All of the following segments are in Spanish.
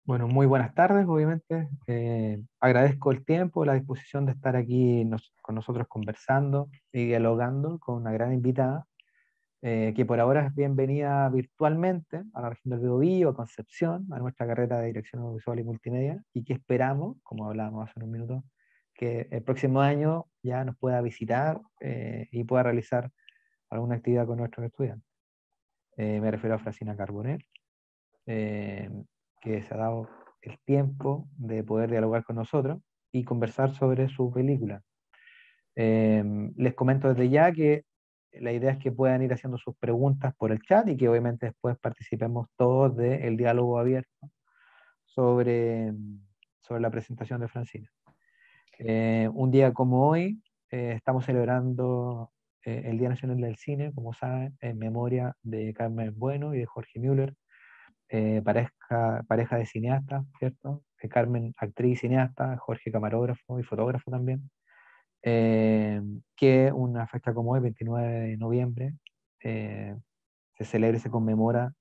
Bueno, muy buenas tardes, obviamente. Agradezco el tiempo, la disposición de estar aquí con nosotros conversando y dialogando con una gran invitada, que por ahora es bienvenida virtualmente a la región del Biobío, a Concepción, a nuestra carrera de Dirección Audiovisual y Multimedia, y que esperamos, como hablábamos hace un minuto, que el próximo año ya nos pueda visitar y pueda realizar alguna actividad con nuestros estudiantes. Me refiero a Francina Carbonell, eh, que se ha dado el tiempo de poder dialogar con nosotros y conversar sobre su película. Les comento desde ya que la idea es que puedan ir haciendo sus preguntas por el chat y que obviamente después participemos todos del diálogo abierto sobre, sobre la presentación de Francina. Un día como hoy estamos celebrando el Día Nacional del Cine, como saben, en memoria de Carmen Bueno y de Jorge Müller, pareja de cineastas, ¿cierto? Carmen, actriz y cineasta, Jorge, camarógrafo y fotógrafo también. Que una fecha como hoy, 29 de noviembre, eh, se celebra y se conmemora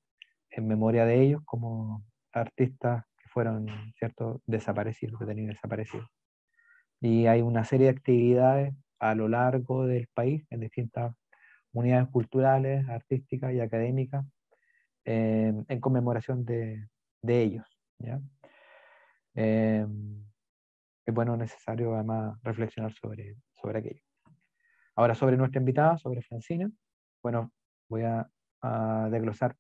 en memoria de ellos como artistas que fueron, ¿cierto?, desaparecidos, detenidos desaparecidos. Y hay una serie de actividades a lo largo del país, en distintas unidades culturales, artísticas y académicas, en conmemoración de ellos, ¿ya? Eh, es bueno, necesario además reflexionar sobre aquello. Ahora, sobre nuestra invitada, sobre Francina, bueno, voy a desglosar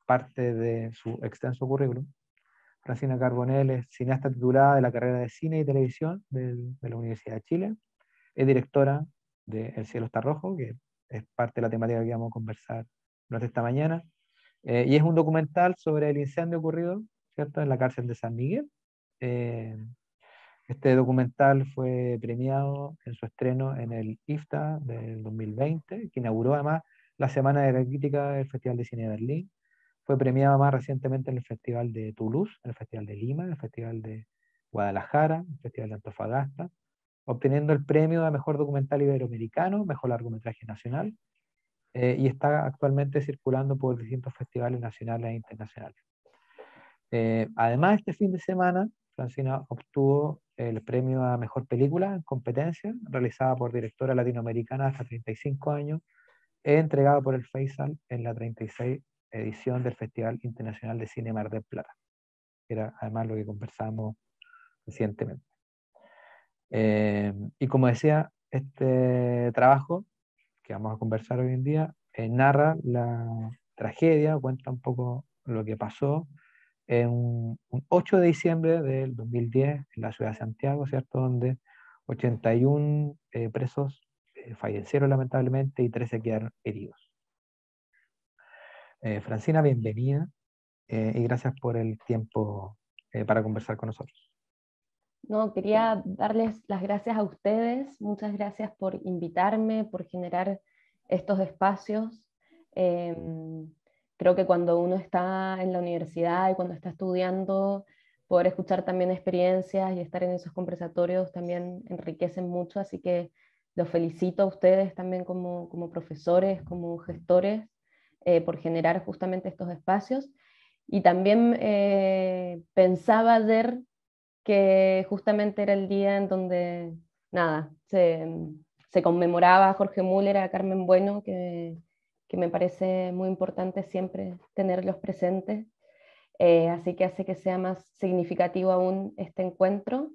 parte de su extenso currículum. Francina Carbonell es cineasta titulada de la carrera de Cine y Televisión de la Universidad de Chile. Es directora de El cielo está rojo, que es parte de la temática que vamos a conversar durante esta mañana. Y es un documental sobre el incendio ocurrido, ¿cierto?, en la cárcel de San Miguel. Eh, este documental fue premiado en su estreno en el IFTA del 2020, que inauguró además la Semana de la Crítica del Festival de Cine de Berlín. Fue premiado más recientemente en el Festival de Toulouse, en el Festival de Lima, en el Festival de Guadalajara, en el Festival de Antofagasta, obteniendo el premio a Mejor Documental Iberoamericano, Mejor Largometraje Nacional, y está actualmente circulando por distintos festivales nacionales e internacionales. Además, este fin de semana, Francina obtuvo el premio a Mejor Película en competencia, realizada por directora latinoamericana hasta 35 años, entregado por el Faisal en la 36 edición del Festival Internacional de Cine Mar del Plata, que era además lo que conversamos recientemente. Y como decía, este trabajo que vamos a conversar hoy en día narra la tragedia, cuenta un poco lo que pasó en un 8 de diciembre del 2010 en la ciudad de Santiago, ¿cierto?, donde 81 presos fallecieron lamentablemente y 13 quedaron heridos. Francina, bienvenida y gracias por el tiempo para conversar con nosotros. No, quería darles las gracias a ustedes, muchas gracias por invitarme, por generar estos espacios. Creo que cuando uno está en la universidad y cuando está estudiando, poder escuchar también experiencias y estar en esos conversatorios también enriquecen mucho, así que los felicito a ustedes también como profesores, como gestores, por generar justamente estos espacios. Y también pensaba ayer que justamente era el día en donde, nada, se conmemoraba a Jorge Müller, a Carmen Bueno, que me parece muy importante siempre tenerlos presentes, así que hace que sea más significativo aún este encuentro.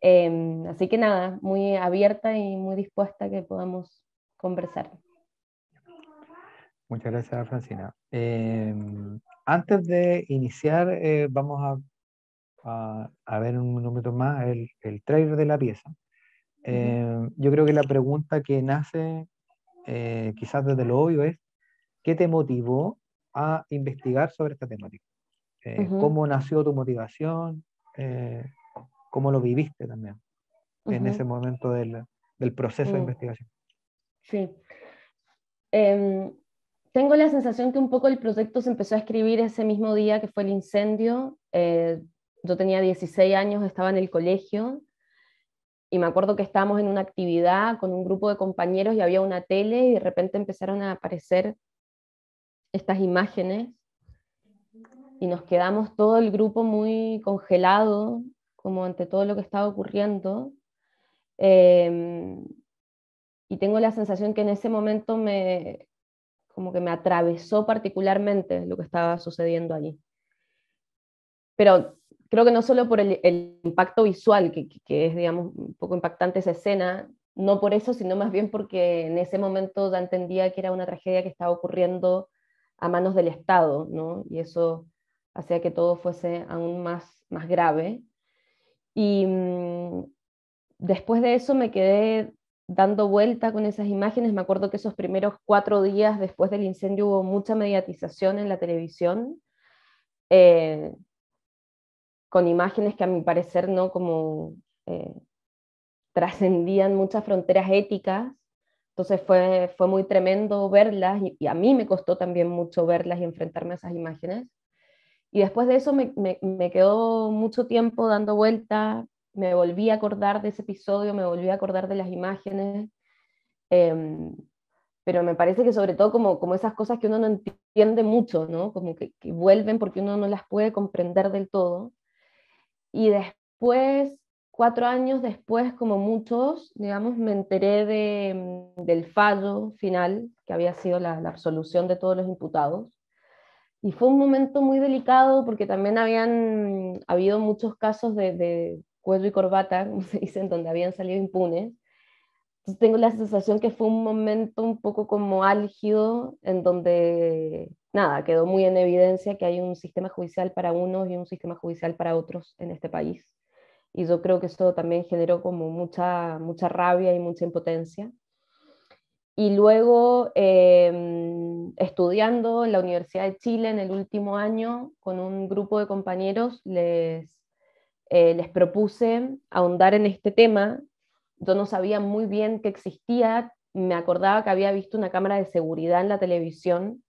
Así que nada, muy abierta y muy dispuesta a que podamos conversar. Muchas gracias, Francina. Antes de iniciar, vamos a ver un minuto más el trailer de la pieza. Yo creo que la pregunta que nace quizás desde lo obvio es, ¿qué te motivó a investigar sobre esta temática? ¿Cómo nació tu motivación? ¿Cómo lo viviste también en ese momento del proceso de investigación? Sí. Tengo la sensación que un poco el proyecto se empezó a escribir ese mismo día que fue el incendio. Yo tenía 16 años, estaba en el colegio y me acuerdo que estábamos en una actividad con un grupo de compañeros y había una tele y de repente empezaron a aparecer estas imágenes y nos quedamos todo el grupo muy congelado, como ante todo lo que estaba ocurriendo. Y tengo la sensación que en ese momento como que me atravesó particularmente lo que estaba sucediendo allí. Pero creo que no solo por el impacto visual, que es, digamos, un poco impactante esa escena, no por eso, sino más bien porque en ese momento ya entendía que era una tragedia que estaba ocurriendo a manos del Estado, ¿no? Y eso hacía que todo fuese aún más grave. Y después de eso me quedé dando vuelta con esas imágenes. Me acuerdo que esos primeros 4 días después del incendio hubo mucha mediatización en la televisión, eh, con imágenes que a mi parecer no como trascendían muchas fronteras éticas. Entonces fue muy tremendo verlas y a mí me costó también mucho verlas y enfrentarme a esas imágenes. Y después de eso me quedó mucho tiempo dando vuelta, me volví a acordar de ese episodio, me volví a acordar de las imágenes, pero me parece que sobre todo como esas cosas que uno no entiende mucho, ¿no? Como que vuelven porque uno no las puede comprender del todo. Y después, 4 años después, como muchos, digamos, me enteré del fallo final, que había sido la absolución de todos los imputados. Y fue un momento muy delicado porque también habían habido muchos casos de cuello y corbata, como se dice, en donde habían salido impunes. Entonces tengo la sensación que fue un momento un poco como álgido, en donde, nada, quedó muy en evidencia que hay un sistema judicial para unos y un sistema judicial para otros en este país. Y yo creo que eso también generó como mucha rabia y mucha impotencia. Y luego, estudiando en la Universidad de Chile en el último año, con un grupo de compañeros, les propuse ahondar en este tema. Yo no sabía muy bien que existía, me acordaba que había visto una cámara de seguridad en la televisión,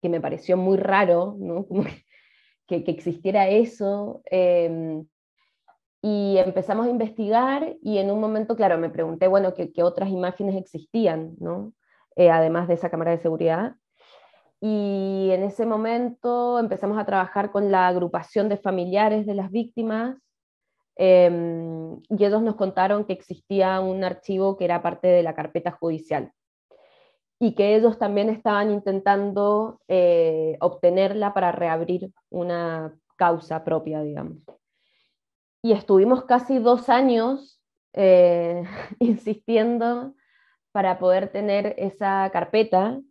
que me pareció muy raro, ¿no? Como que existiera eso. Y empezamos a investigar y en un momento, claro, me pregunté, bueno, qué otras imágenes existían, ¿no? Además de esa cámara de seguridad. Y en ese momento empezamos a trabajar con la agrupación de familiares de las víctimas, y ellos nos contaron que existía un archivo que era parte de la carpeta judicial y que ellos también estaban intentando obtenerla para reabrir una causa propia, digamos. Y estuvimos casi 2 años insistiendo para poder tener esa carpeta,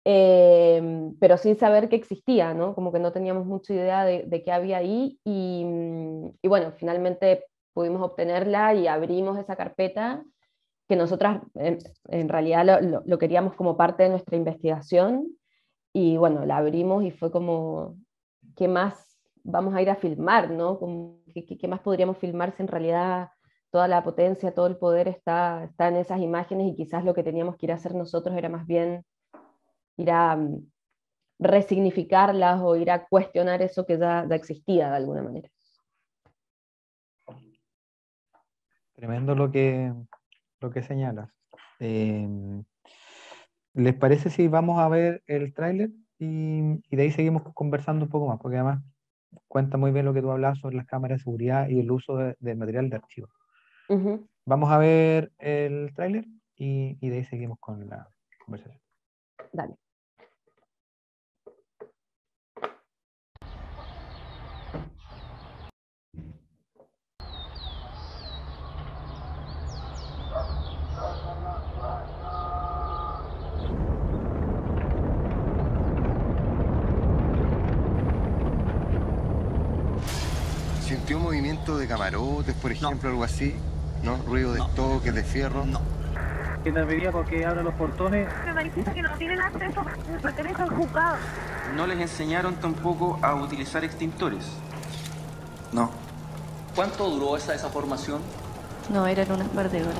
pero sin saber que existía, ¿no? Como que no teníamos mucha idea de qué había ahí, y bueno, finalmente pudimos obtenerla y abrimos esa carpeta, que nosotras en realidad lo queríamos como parte de nuestra investigación, y bueno, la abrimos y fue como, ¿qué más vamos a ir a filmar, ¿no? Como, ¿qué más podríamos filmar si en realidad toda la potencia, todo el poder está en esas imágenes, y quizás lo que teníamos que ir a hacer nosotros era más bien ir a resignificarlas o ir a cuestionar eso que ya existía de alguna manera. Tremendo lo que señalas. ¿Les parece si vamos a ver el tráiler y de ahí seguimos conversando un poco más? Porque además cuenta muy bien lo que tú hablas sobre las cámaras de seguridad y el uso del material de archivo. Vamos a ver el tráiler y de ahí seguimos con la conversación. Dale. ¿Sintió movimiento de camarotes, por ejemplo, algo así? ¿No? ¿Ruido de toques, de fierro? No. Que te pedía porque abra los portones. Me manifiesta que no tienen acceso, pertenece al juzgado. No les enseñaron tampoco a utilizar extintores. No. ¿Cuánto duró esa formación? No, eran unas par de horas.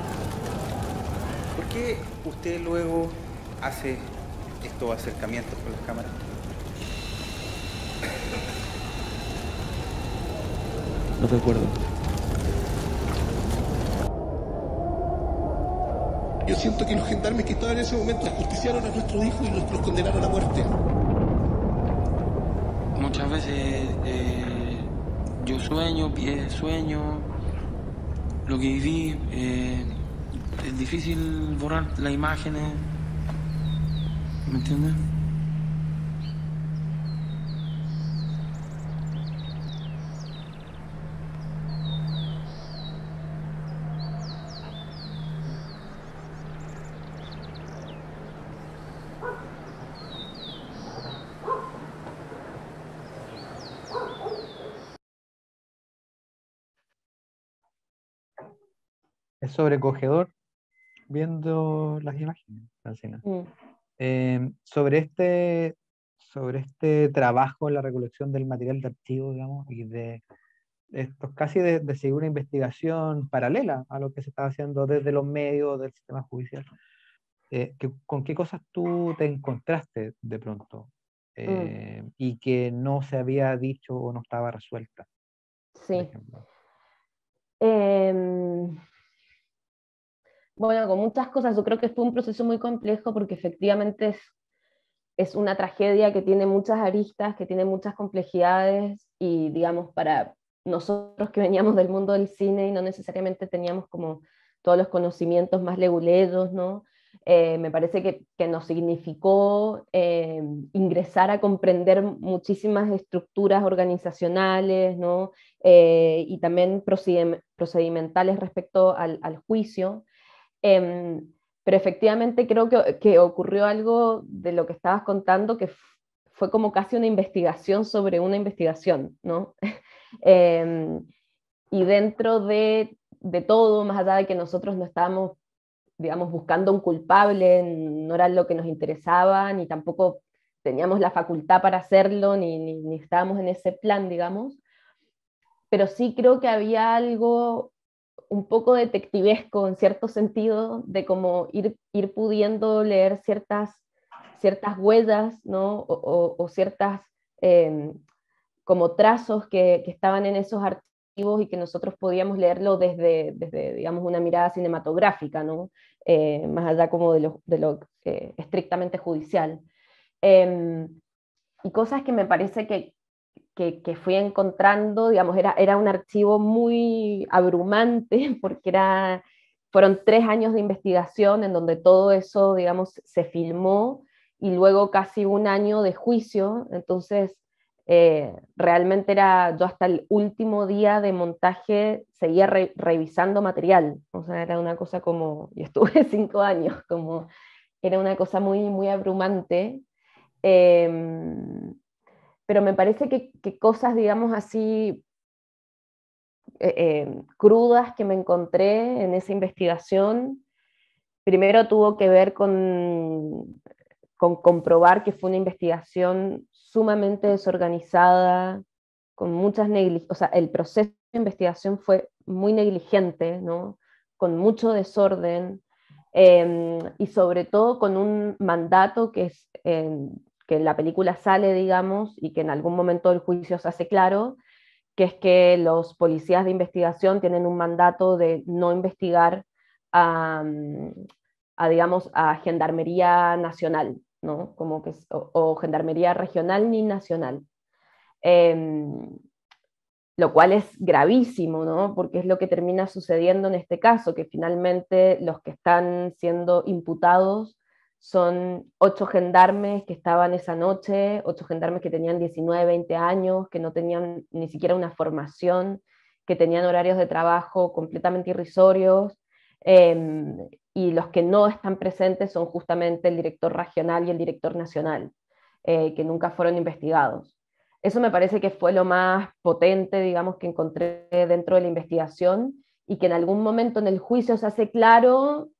¿Por qué usted luego hace estos acercamientos con las cámaras? No recuerdo. Yo siento que los gendarmes que estaban en ese momento ajusticiaron a nuestro hijo y los condenaron a muerte. muchas veces yo sueño lo que viví. Es difícil borrar las imágenes, ¿me entiendes? Es sobrecogedor viendo las imágenes, Francina. Sobre este trabajo en la recolección del material de archivo, digamos, y de esto casi de seguir una investigación paralela a lo que se estaba haciendo desde los medios del sistema judicial. ¿Con qué cosas tú te encontraste de pronto y que no se había dicho o no estaba resuelta? Sí. Bueno, con muchas cosas. Yo creo que fue un proceso muy complejo porque efectivamente es una tragedia que tiene muchas aristas, que tiene muchas complejidades y, digamos, para nosotros que veníamos del mundo del cine y no necesariamente teníamos como todos los conocimientos más leguleyos, ¿no? Me parece que nos significó ingresar a comprender muchísimas estructuras organizacionales, ¿no? Y también procedimentales respecto al juicio. Pero efectivamente creo que ocurrió algo de lo que estabas contando que fue como casi una investigación sobre una investigación, ¿no? Y dentro de todo, más allá de que nosotros no estábamos, digamos, buscando un culpable, no era lo que nos interesaba, ni tampoco teníamos la facultad para hacerlo, ni estábamos en ese plan, digamos, pero sí creo que había algo un poco detectivesco en cierto sentido, de como ir pudiendo leer ciertas huellas, ¿no? o ciertas como trazos que estaban en esos archivos y que nosotros podíamos leerlo desde digamos, una mirada cinematográfica, ¿no? Más allá como de lo estrictamente judicial. Y cosas que me parece que fui encontrando, digamos, era un archivo muy abrumante, porque fueron 3 años de investigación en donde todo eso, digamos, se filmó, y luego casi 1 año de juicio. Entonces, realmente yo hasta el último día de montaje seguía revisando material, o sea, era una cosa como, y estuve 5 años, como, era una cosa muy, muy abrumante. Pero me parece que cosas, digamos así, crudas que me encontré en esa investigación, primero tuvo que ver con comprobar que fue una investigación sumamente desorganizada, con muchas negligencias, o sea, el proceso de investigación fue muy negligente, ¿no? Con mucho desorden, y sobre todo con un mandato que en la película sale, digamos, y que en algún momento del juicio se hace claro, que es que los policías de investigación tienen un mandato de no investigar digamos, a Gendarmería Nacional, ¿no? Como que, o Gendarmería Regional ni Nacional. Lo cual es gravísimo, ¿no? Porque es lo que termina sucediendo en este caso, que finalmente los que están siendo imputados son 8 gendarmes que estaban esa noche, 8 gendarmes que tenían 19, 20 años, que no tenían ni siquiera una formación, que tenían horarios de trabajo completamente irrisorios, y los que no están presentes son justamente el director regional y el director nacional, que nunca fueron investigados. Eso me parece que fue lo más potente, digamos, que encontré dentro de la investigación, y que en algún momento en el juicio se hace claro,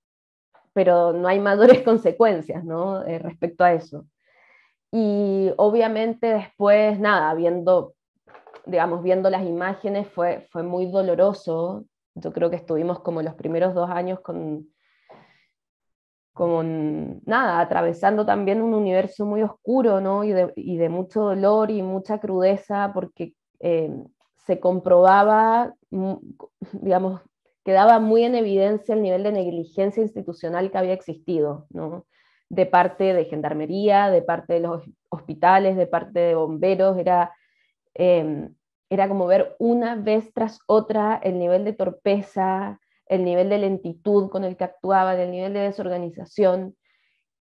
pero no hay mayores consecuencias, ¿no? Respecto a eso. Y obviamente después, nada, viendo las imágenes fue muy doloroso. Yo creo que estuvimos como los primeros 2 años nada, atravesando también un universo muy oscuro, ¿no? Y de mucho dolor y mucha crudeza, porque se comprobaba, digamos, quedaba muy en evidencia el nivel de negligencia institucional que había existido, ¿no? De parte de Gendarmería, de parte de los hospitales, de parte de bomberos. Era era como ver una vez tras otra el nivel de torpeza, el nivel de lentitud con el que actuaban, el nivel de desorganización,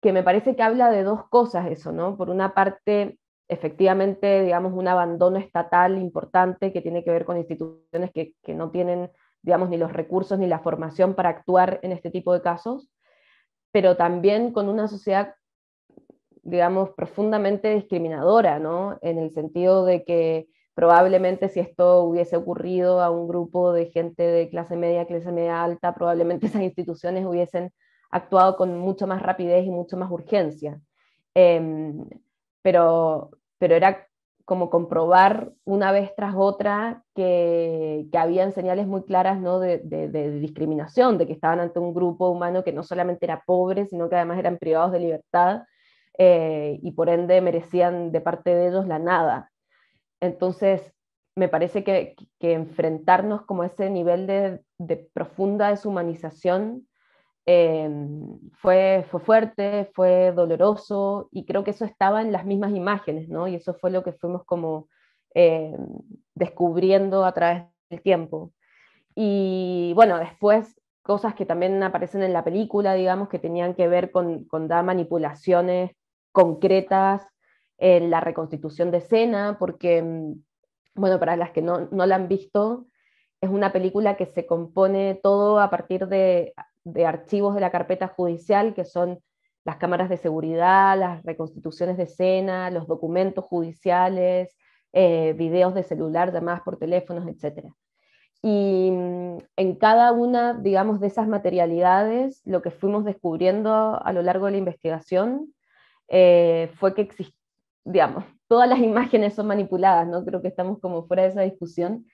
que me parece que habla de dos cosas eso, ¿no? Por una parte, efectivamente, digamos, un abandono estatal importante que tiene que ver con instituciones que no tienen, digamos, ni los recursos ni la formación para actuar en este tipo de casos, pero también con una sociedad, digamos, profundamente discriminadora, ¿no? En el sentido de que probablemente si esto hubiese ocurrido a un grupo de gente de clase media alta, probablemente esas instituciones hubiesen actuado con mucho más rapidez y mucho más urgencia. Eh, pero era como comprobar una vez tras otra que habían señales muy claras, ¿no? de discriminación, de que estaban ante un grupo humano que no solamente era pobre, sino que además eran privados de libertad, y por ende merecían de parte de ellos la nada. Entonces, me parece que enfrentarnos como a ese nivel de profunda deshumanización fue fuerte, fue doloroso, y creo que eso estaba en las mismas imágenes, ¿no? Y eso fue lo que fuimos como eh, descubriendo a través del tiempo. Y bueno, después cosas que también aparecen en la película, digamos, que tenían que ver con dar manipulaciones concretas en la reconstitución de escena, porque, bueno, para las que no la han visto, es una película que se compone todo a partir de archivos de la carpeta judicial, que son las cámaras de seguridad, las reconstituciones de escena, los documentos judiciales, videos de celular, llamadas por teléfonos, etc. Y en cada una, digamos, de esas materialidades, lo que fuimos descubriendo a lo largo de la investigación fue que digamos, todas las imágenes son manipuladas, ¿no? Creo que estamos como fuera de esa discusión.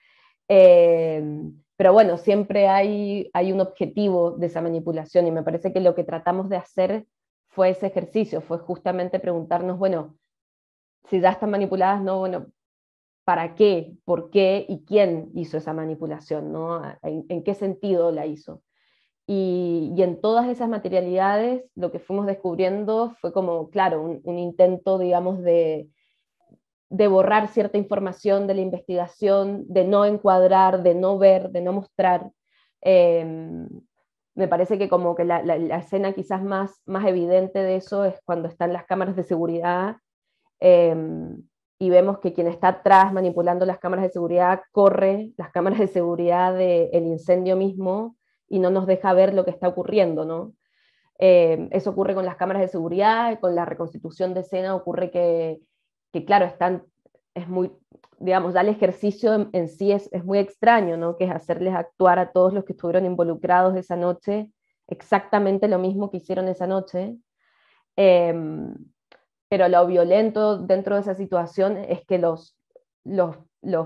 Pero bueno, siempre hay un objetivo de esa manipulación, y me parece que lo que tratamos de hacer fue ese ejercicio, fue justamente preguntarnos, bueno, si ya están manipuladas, ¿no? Bueno, ¿para qué? ¿Por qué? ¿Y quién hizo esa manipulación? ¿No? ¿En qué sentido la hizo? Y en todas esas materialidades lo que fuimos descubriendo fue como, claro, un intento, digamos, de borrar cierta información de la investigación, de no encuadrar, de no ver, de no mostrar. Me parece que como que la escena quizás más evidente de eso es cuando están las cámaras de seguridad, y vemos que quien está atrás manipulando las cámaras de seguridad corre las cámaras de seguridad del incendio mismo y no nos deja ver lo que está ocurriendo, ¿no? Eso ocurre con las cámaras de seguridad, con la reconstitución de escena ocurre que claro, es muy, digamos, ya el ejercicio en sí es muy extraño, ¿no? Que es hacerles actuar a todos los que estuvieron involucrados esa noche exactamente lo mismo que hicieron esa noche. Pero lo violento dentro de esa situación es que los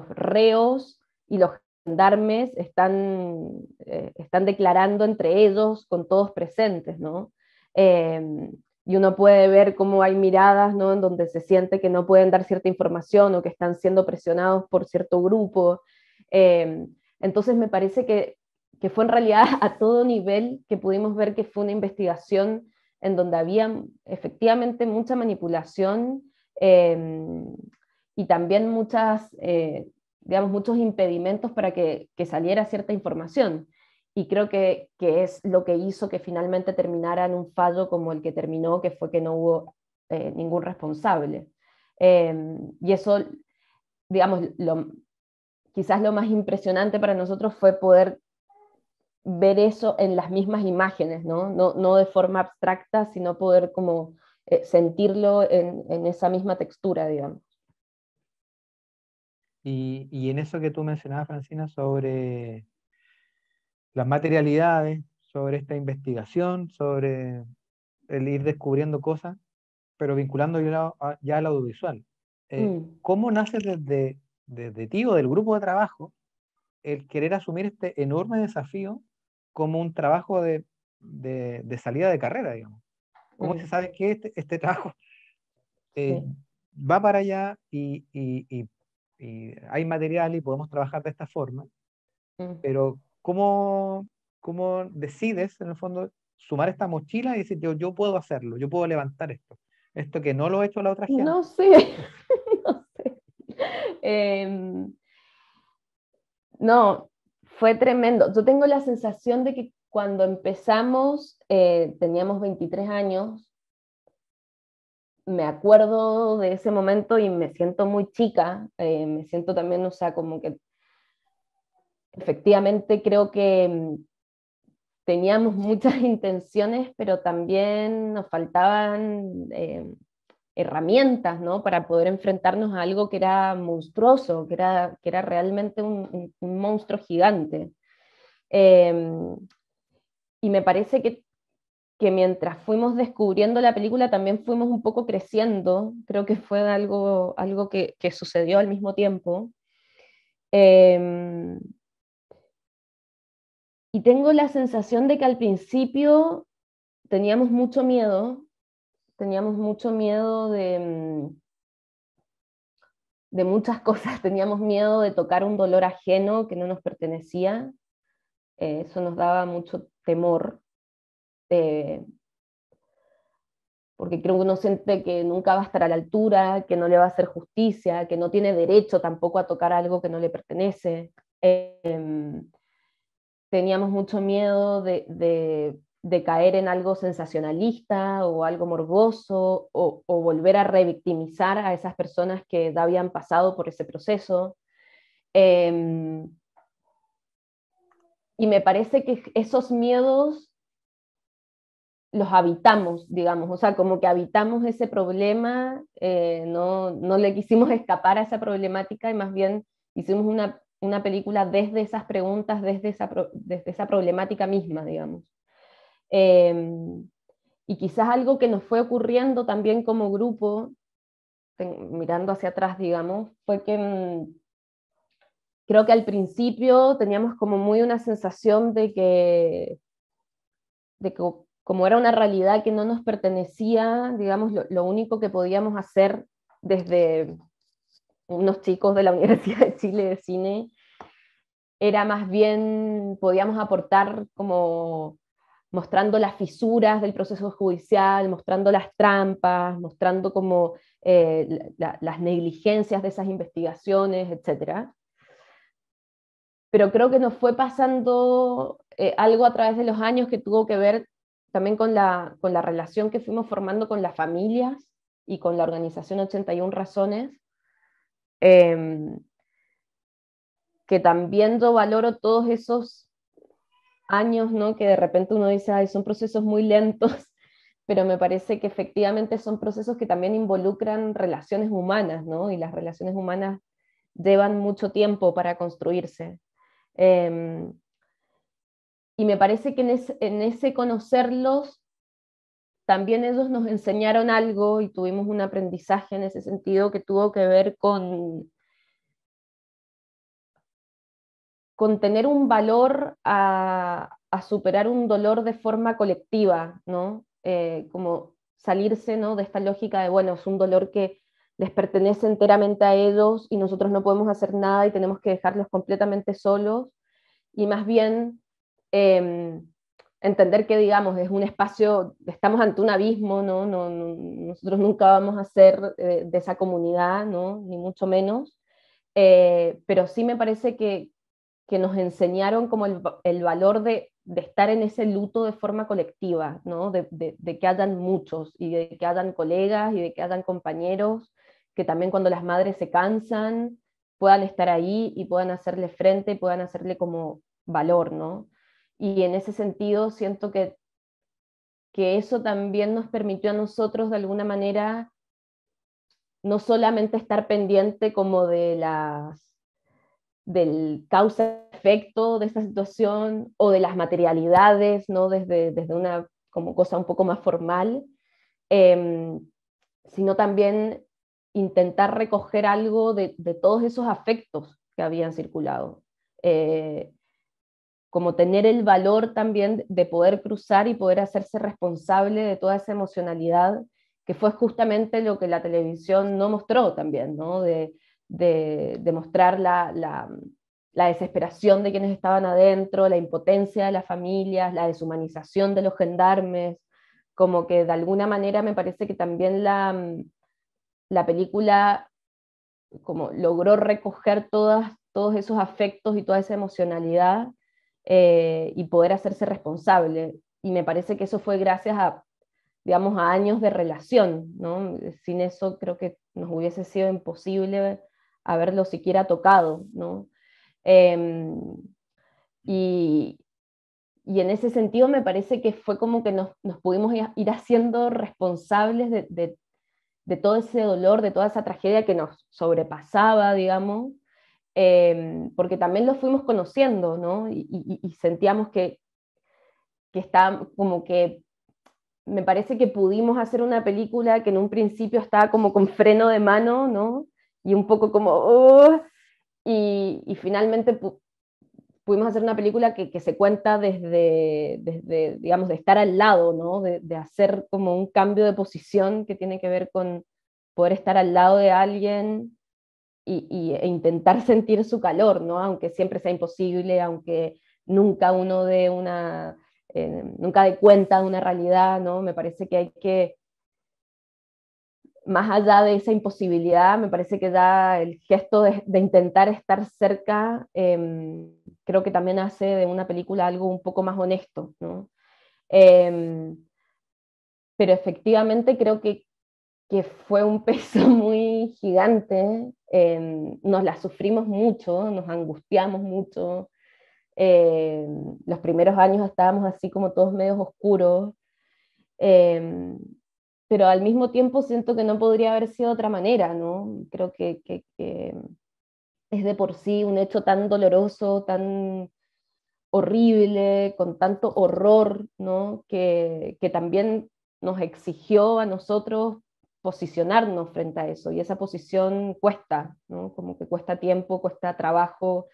reos y los gendarmes están declarando entre ellos con todos presentes, ¿no? Y uno puede ver cómo hay miradas, ¿no? En donde se siente que no pueden dar cierta información o que están siendo presionados por cierto grupo. Entonces me parece que fue en realidad a todo nivel que pudimos ver que fue una investigación en donde había efectivamente mucha manipulación, y también digamos, muchos impedimentos para que saliera cierta información. Y creo que es lo que hizo que finalmente terminara en un fallo como el que terminó, que fue que no hubo ningún responsable. Y eso, digamos, quizás lo más impresionante para nosotros fue poder ver eso en las mismas imágenes, ¿no? No de forma abstracta, sino poder como sentirlo en esa misma textura, digamos. Y en eso que tú mencionabas, Francina, sobre las materialidades, sobre esta investigación, sobre el ir descubriendo cosas, pero vinculando ya al audiovisual. ¿Cómo nace desde ti o del grupo de trabajo el querer asumir este enorme desafío como un trabajo de salida de carrera, digamos? ¿Cómo se sabe que este trabajo va para allá y hay material y podemos trabajar de esta forma? Pero ¿cómo decides, en el fondo, sumar esta mochila y decir, yo puedo hacerlo, yo puedo levantar esto que no lo ha hecho la otra gente? No sé, no sé. No, fue tremendo. Yo tengo la sensación de que cuando empezamos, teníamos 23 años, me acuerdo de ese momento y me siento muy chica, me siento también, o sea, como que efectivamente creo que teníamos muchas intenciones, pero también nos faltaban herramientas, ¿no? Para poder enfrentarnos a algo que era monstruoso, que era realmente un monstruo gigante. Y me parece que mientras fuimos descubriendo la película también fuimos un poco creciendo, creo que fue algo que sucedió al mismo tiempo. Y tengo la sensación de que al principio teníamos mucho miedo de muchas cosas, teníamos miedo de tocar un dolor ajeno que no nos pertenecía, eso nos daba mucho temor, porque creo que uno siente que nunca va a estar a la altura, que no le va a hacer justicia, que no tiene derecho tampoco a tocar algo que no le pertenece. Teníamos mucho miedo de caer en algo sensacionalista o algo morboso, o volver a revictimizar a esas personas que ya habían pasado por ese proceso. Y me parece que esos miedos los habitamos, digamos, o sea, como que habitamos ese problema, no le quisimos escapar a esa problemática y más bien hicimos una película desde esas preguntas, desde esa problemática misma, digamos. Y quizás algo que nos fue ocurriendo también como grupo, mirando hacia atrás, digamos, fue que creo que al principio teníamos como muy una sensación de que como era una realidad que no nos pertenecía, digamos, lo único que podíamos hacer desde unos chicos de la Universidad de Chile de Cine era más bien, podíamos aportar como mostrando las fisuras del proceso judicial, mostrando las trampas, mostrando como las negligencias de esas investigaciones, etc. Pero creo que nos fue pasando algo a través de los años que tuvo que ver también con la relación que fuimos formando con las familias y con la organización 81 Razones, que también yo valoro todos esos años, ¿no? Que de repente uno dice, ay, son procesos muy lentos, pero me parece que efectivamente son procesos que también involucran relaciones humanas, ¿no? Y las relaciones humanas llevan mucho tiempo para construirse. Y me parece que en ese conocerlos, también ellos nos enseñaron algo y tuvimos un aprendizaje en ese sentido que tuvo que ver con tener un valor a superar un dolor de forma colectiva, ¿no? Como salirse, ¿no?, de esta lógica de, bueno, es un dolor que les pertenece enteramente a ellos y nosotros no podemos hacer nada y tenemos que dejarlos completamente solos, y más bien entender que, digamos, es un espacio, estamos ante un abismo, ¿no? Nosotros nunca vamos a ser de esa comunidad, ¿no?, ni mucho menos, pero sí me parece que nos enseñaron como el valor de estar en ese luto de forma colectiva, ¿no? De que hayan muchos, y de que hayan colegas, y de que hayan compañeros, que también cuando las madres se cansan, puedan estar ahí y puedan hacerle frente, y puedan hacerle como valor, ¿no? Y en ese sentido siento que eso también nos permitió a nosotros de alguna manera no solamente estar pendiente como del causa-efecto de esta situación o de las materialidades, ¿no?, desde una como cosa un poco más formal, sino también intentar recoger algo de todos esos afectos que habían circulado. Como tener el valor también de poder cruzar y poder hacerse responsable de toda esa emocionalidad, que fue justamente lo que la televisión no mostró también, ¿no? De mostrar la desesperación de quienes estaban adentro, la impotencia de las familias, la deshumanización de los gendarmes, como que de alguna manera me parece que también la película como logró recoger todos esos afectos y toda esa emocionalidad y poder hacerse responsable. Y me parece que eso fue gracias a, digamos, a años de relación, ¿no? Sin eso creo que nos hubiese sido imposible haberlo siquiera tocado, ¿no? Y, y en ese sentido me parece que fue como que nos pudimos ir haciendo responsables de todo ese dolor, de toda esa tragedia que nos sobrepasaba, digamos, porque también lo fuimos conociendo, ¿no? Y sentíamos que está como que me parece que pudimos hacer una película que en un principio estaba como con freno de mano, ¿no? Y un poco como, y finalmente pudimos hacer una película que se cuenta desde, digamos, de estar al lado, ¿no? De hacer como un cambio de posición que tiene que ver con poder estar al lado de alguien e intentar sentir su calor, ¿no? Aunque siempre sea imposible, aunque nunca uno dé nunca dé cuenta de una realidad, ¿no? Me parece que hay que, más allá de esa imposibilidad, me parece que ya el gesto de intentar estar cerca, creo que también hace de una película algo un poco más honesto, ¿no? Pero efectivamente creo que fue un peso muy gigante, nos la sufrimos mucho, nos angustiamos mucho, los primeros años estábamos así como todos medios oscuros, pero al mismo tiempo siento que no podría haber sido de otra manera, ¿no? Creo que es de por sí un hecho tan doloroso, tan horrible, con tanto horror, ¿no? Que también nos exigió a nosotros posicionarnos frente a eso, y esa posición cuesta, ¿no? Como que cuesta tiempo, cuesta trabajo.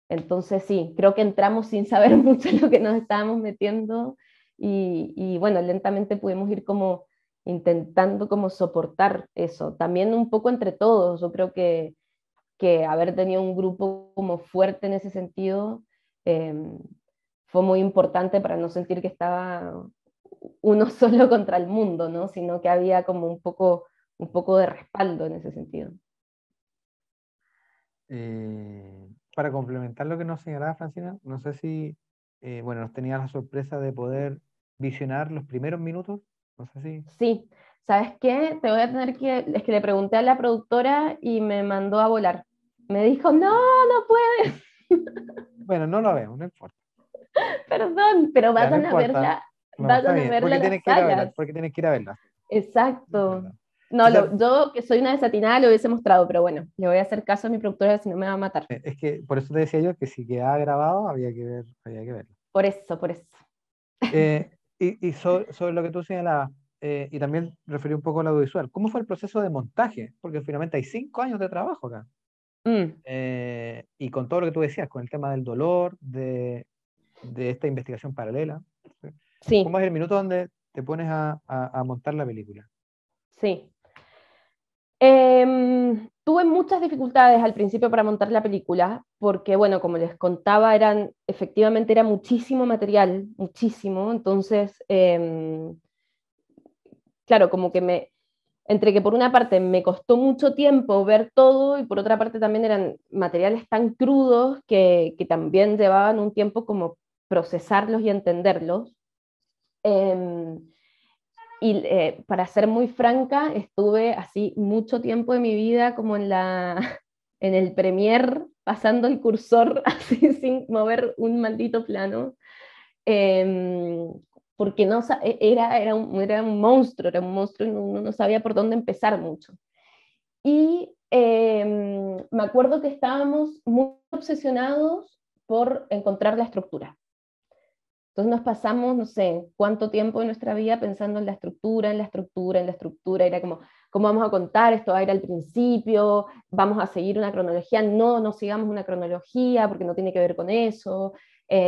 Entonces sí, creo que entramos sin saber mucho en lo que nos estábamos metiendo y bueno, lentamente pudimos ir como intentando como soportar eso, también un poco entre todos. Yo creo que haber tenido un grupo como fuerte en ese sentido eh, fue muy importante para no sentir que estaba uno solo contra el mundo, ¿no? Sino que había como un poco de respaldo en ese sentido. Para complementar lo que nos señalaba Francina, no sé si, bueno, nos tenía la sorpresa de poder visionar los primeros minutos, no sé si... Sí, ¿sabes qué? Te voy a tener es que le pregunté a la productora y me mandó a volar. Me dijo, no, no puedes. Bueno, no lo vemos, no importa. Perdón, pero Ya, no vayan a importa. verla, No, está vayan a bien, verla porque en las tienes que ir a verla, salas. porque tienes que ir a verla. Exacto. No, Quizás, yo que soy una desatinada lo hubiese mostrado, pero bueno, le voy a hacer caso a mi productora si no me va a matar. es que por eso te decía yo que si quedaba grabado había que verlo. Por eso, por eso. Sobre lo que tú señalabas, y también referí un poco al audiovisual, ¿cómo fue el proceso de montaje? Porque finalmente hay 5 años de trabajo acá. Y con todo lo que tú decías, con el tema del dolor, de esta investigación paralela. Sí. ¿Cómo es el minuto donde te pones a montar la película? Sí. Tuve muchas dificultades al principio para montar la película, porque, bueno, como les contaba, efectivamente era muchísimo material, muchísimo. Entonces, claro, como que entre que por una parte me costó mucho tiempo ver todo y por otra parte también eran materiales tan crudos que también llevaban un tiempo como procesarlos y entenderlos. Y para ser muy franca, estuve así mucho tiempo de mi vida como en el Premiere, pasando el cursor así sin mover un maldito plano, porque no, era un monstruo y uno no sabía por dónde empezar mucho. Y me acuerdo que estábamos muy obsesionados por encontrar la estructura. Entonces nos pasamos, no sé, cuánto tiempo de nuestra vida pensando en la estructura, en la estructura, en la estructura. Era como, ¿cómo vamos a contar? Esto va a ir al principio, vamos a seguir una cronología. No, no sigamos una cronología porque no tiene que ver con eso.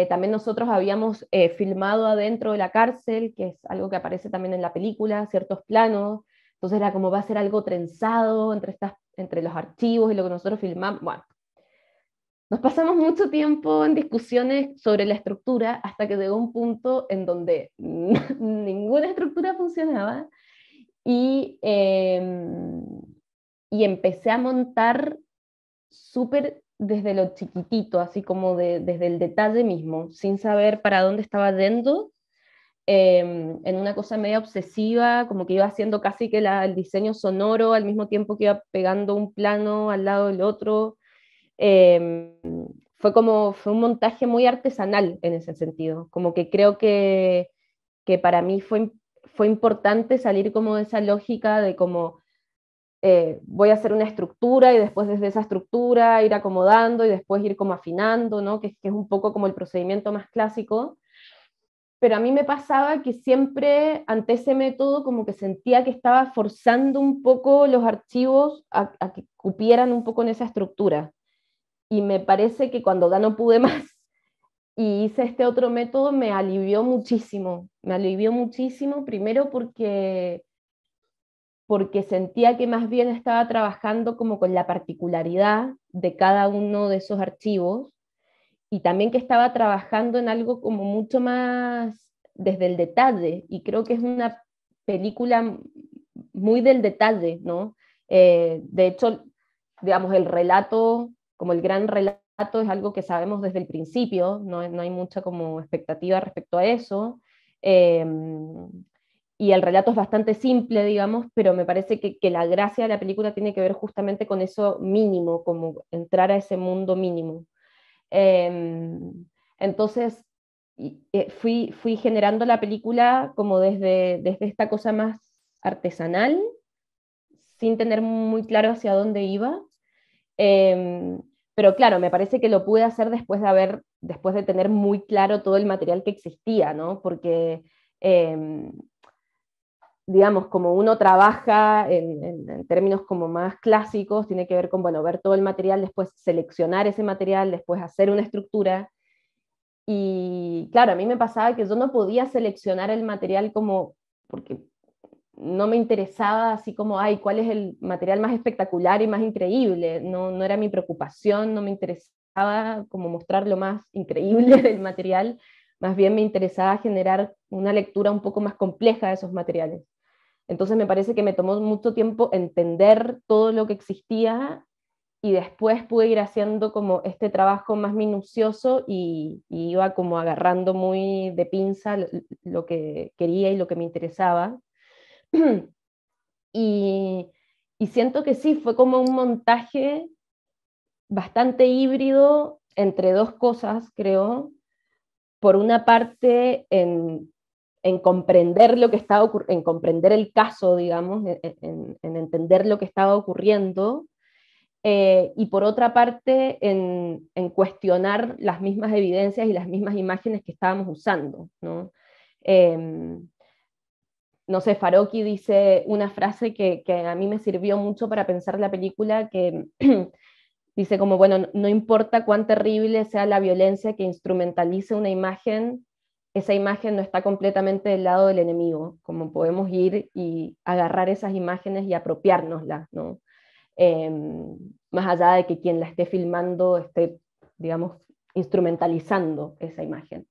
También nosotros habíamos filmado adentro de la cárcel, que es algo que aparece también en la película, ciertos planos. Entonces era como va a ser algo trenzado entre los archivos y lo que nosotros filmamos. Bueno, nos pasamos mucho tiempo en discusiones sobre la estructura hasta que llegó un punto en donde ninguna estructura funcionaba y y empecé a montar súper desde lo chiquitito, así como desde el detalle mismo, sin saber para dónde estaba yendo, en una cosa media obsesiva, como que iba haciendo casi que el diseño sonoro al mismo tiempo que iba pegando un plano al lado del otro. Eh, fue un montaje muy artesanal en ese sentido, como que creo que para mí fue importante salir como de esa lógica de como voy a hacer una estructura y después desde esa estructura ir acomodando y después ir como afinando, ¿no? Que es un poco como el procedimiento más clásico. Pero a mí me pasaba que siempre ante ese método como que sentía que estaba forzando un poco los archivos a que cupieran un poco en esa estructura. Y me parece que cuando ya no pude más y hice este otro método me alivió muchísimo, primero porque sentía que más bien estaba trabajando como con la particularidad de cada uno de esos archivos y también que estaba trabajando en algo como mucho más desde el detalle, y creo que es una película muy del detalle, ¿no? De hecho, digamos, el relato, como el gran relato, es algo que sabemos desde el principio, no hay mucha como expectativa respecto a eso. Eh, y el relato es bastante simple, digamos, pero me parece que la gracia de la película tiene que ver justamente con eso mínimo, como entrar a ese mundo mínimo. Eh, entonces, fui generando la película como desde esta cosa más artesanal, sin tener muy claro hacia dónde iba. Eh, pero claro, me parece que lo pude hacer después de tener muy claro todo el material que existía, ¿no? Porque digamos, como uno trabaja en términos como más clásicos, tiene que ver con, bueno, ver todo el material, después seleccionar ese material, después hacer una estructura. Y claro, a mí me pasaba que yo no podía seleccionar el material como, porque no me interesaba así como, ay, ¿cuál es el material más espectacular y más increíble? No era mi preocupación, no me interesaba como mostrar lo más increíble del material, más bien me interesaba generar una lectura un poco más compleja de esos materiales. Entonces me parece que me tomó mucho tiempo entender todo lo que existía y después pude ir haciendo como este trabajo más minucioso y iba como agarrando muy de pinza lo que quería y lo que me interesaba. Y, y siento que sí, fue como un montaje bastante híbrido entre dos cosas, creo. Por una parte, en comprender lo que estaba en comprender el caso, digamos, en entender lo que estaba ocurriendo, y por otra parte, en cuestionar las mismas evidencias y las mismas imágenes que estábamos usando, ¿no? No sé, Farocki dice una frase que a mí me sirvió mucho para pensar la película, que dice como, bueno, no importa cuán terrible sea la violencia que instrumentalice una imagen, esa imagen no está completamente del lado del enemigo, como podemos ir y agarrar esas imágenes y apropiárnoslas, ¿no? Eh, Más allá de que quien la esté filmando esté, digamos, instrumentalizando esa imagen.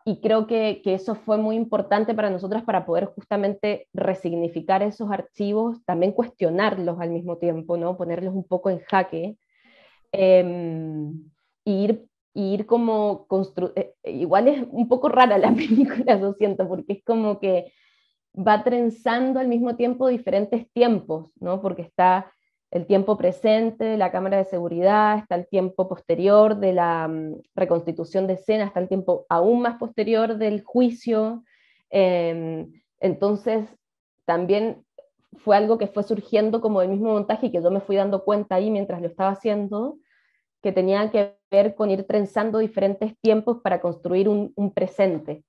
Y creo que eso fue muy importante para nosotras para poder justamente resignificar esos archivos, también cuestionarlos al mismo tiempo, ¿no? Ponerlos un poco en jaque, y ir como igual es un poco rara la película, lo siento, porque es como que va trenzando al mismo tiempo diferentes tiempos, ¿no? Porque está el tiempo presente de la cámara de seguridad, está el tiempo posterior de la reconstitución de escena, está el tiempo aún más posterior del juicio. Entonces, también fue algo que fue surgiendo como del mismo montaje y que yo me fui dando cuenta ahí mientras lo estaba haciendo, que tenía que ver con ir trenzando diferentes tiempos para construir un presente,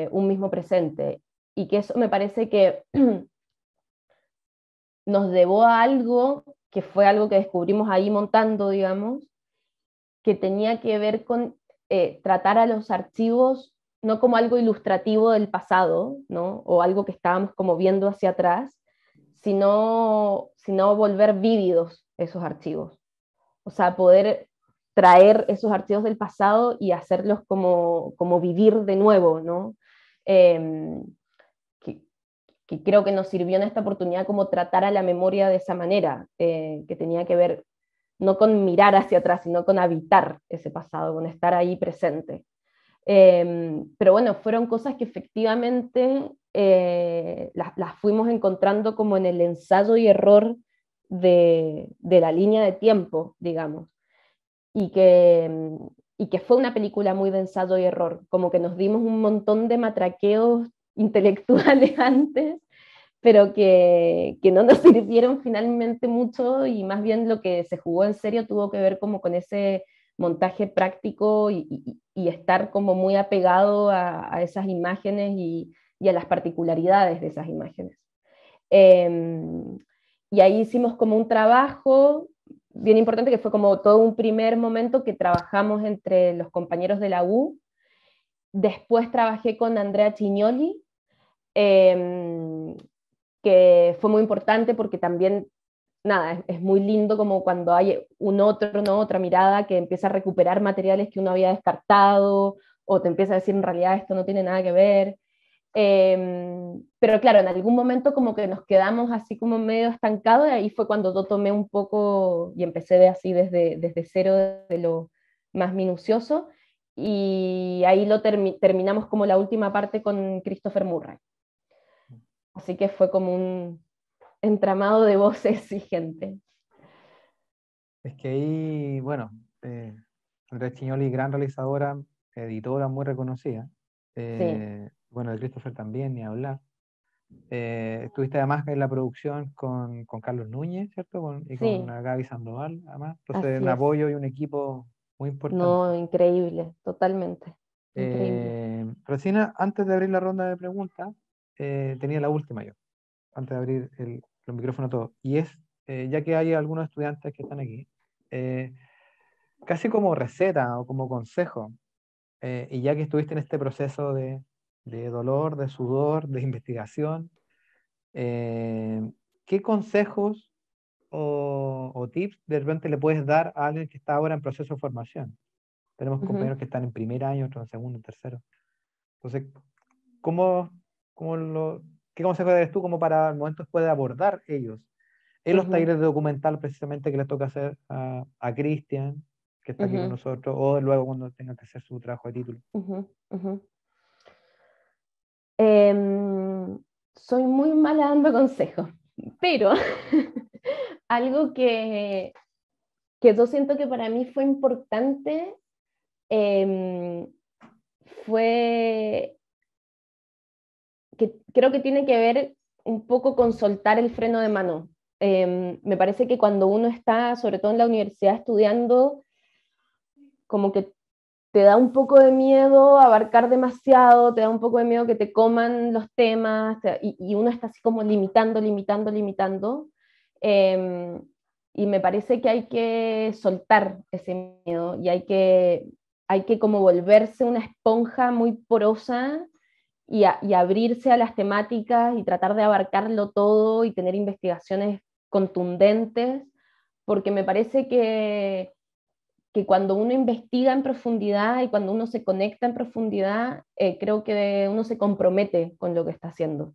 un mismo presente. Y que eso me parece que nos llevó a algo que fue algo que descubrimos ahí montando, digamos, que tenía que ver con tratar a los archivos no como algo ilustrativo del pasado, ¿no? O algo que estábamos como viendo hacia atrás, sino volver vívidos esos archivos. O sea, poder traer esos archivos del pasado y hacerlos como vivir de nuevo, ¿no? Que, que creo que nos sirvió en esta oportunidad como tratar a la memoria de esa manera, que tenía que ver no con mirar hacia atrás, sino con habitar ese pasado, con estar ahí presente. Pero bueno, fueron cosas que efectivamente las fuimos encontrando como en el ensayo y error de la línea de tiempo, digamos, y que fue una película muy de ensayo y error, como que nos dimos un montón de matraqueos intelectuales antes, pero que no nos sirvieron finalmente mucho, y más bien lo que se jugó en serio tuvo que ver como con ese montaje práctico y estar como muy apegado a esas imágenes y a las particularidades de esas imágenes. Y ahí hicimos como un trabajo bien importante, que fue como todo un primer momento que trabajamos entre los compañeros de la U. Después trabajé con Andrea Chignoli, que fue muy importante porque también, nada, es muy lindo como cuando hay un otro, ¿no? Otra mirada que empieza a recuperar materiales que uno había descartado, o te empieza a decir en realidad esto no tiene nada que ver. Pero claro, en algún momento como que nos quedamos así como medio estancados, y ahí fue cuando yo tomé un poco y empecé de así desde cero, de lo más minucioso, y ahí lo terminamos como la última parte con Christopher Murray. Así que fue como un entramado de voces y gente. Es que ahí, bueno, Andrea Chignoli, gran realizadora, editora muy reconocida. Bueno, de Christopher también, ni hablar. Estuviste además en la producción con Carlos Núñez, ¿cierto? Y con Gaby Sandoval, además. Entonces, un apoyo y un equipo muy importante. No, increíble, totalmente. Increíble. Rosina, antes de abrir la ronda de preguntas, tenía la última yo, antes de abrir los micrófonos a todos. Y es, ya que hay algunos estudiantes que están aquí, casi como receta o como consejo, y ya que estuviste en este proceso de dolor, de sudor, de investigación, ¿qué consejos o tips de repente le puedes dar a alguien que está ahora en proceso de formación? Tenemos compañeros que están en primer año, otros en segundo, en tercero. Entonces, ¿qué consejo darías tú como para el momento después de abordar ellos en los talleres de documental precisamente que les toca hacer a Cristian, que está aquí con nosotros, o luego cuando tenga que hacer su trabajo de título? Soy muy mala dando consejos, pero algo que yo siento que para mí fue importante fue que creo que tiene que ver un poco con soltar el freno de mano. Me parece que cuando uno está, sobre todo en la universidad, estudiando, como que te da un poco de miedo abarcar demasiado, te da un poco de miedo que te coman los temas, y uno está así como limitando. Y me parece que hay que soltar ese miedo, y hay que como volverse una esponja muy porosa y abrirse a las temáticas y tratar de abarcarlo todo y tener investigaciones contundentes, porque me parece que cuando uno investiga en profundidad y cuando uno se conecta en profundidad, creo que uno se compromete con lo que está haciendo.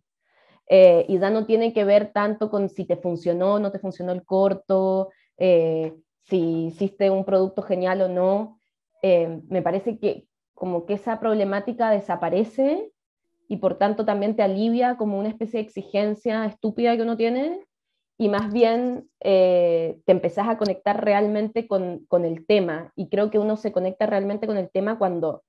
Y ya no tiene que ver tanto con si te funcionó o no te funcionó el corto, si hiciste un producto genial o no. Me parece que como que esa problemática desaparece, y por tanto también te alivia como una especie de exigencia estúpida que uno tiene, y más bien te empezás a conectar realmente con el tema. Y creo que uno se conecta realmente con el tema cuando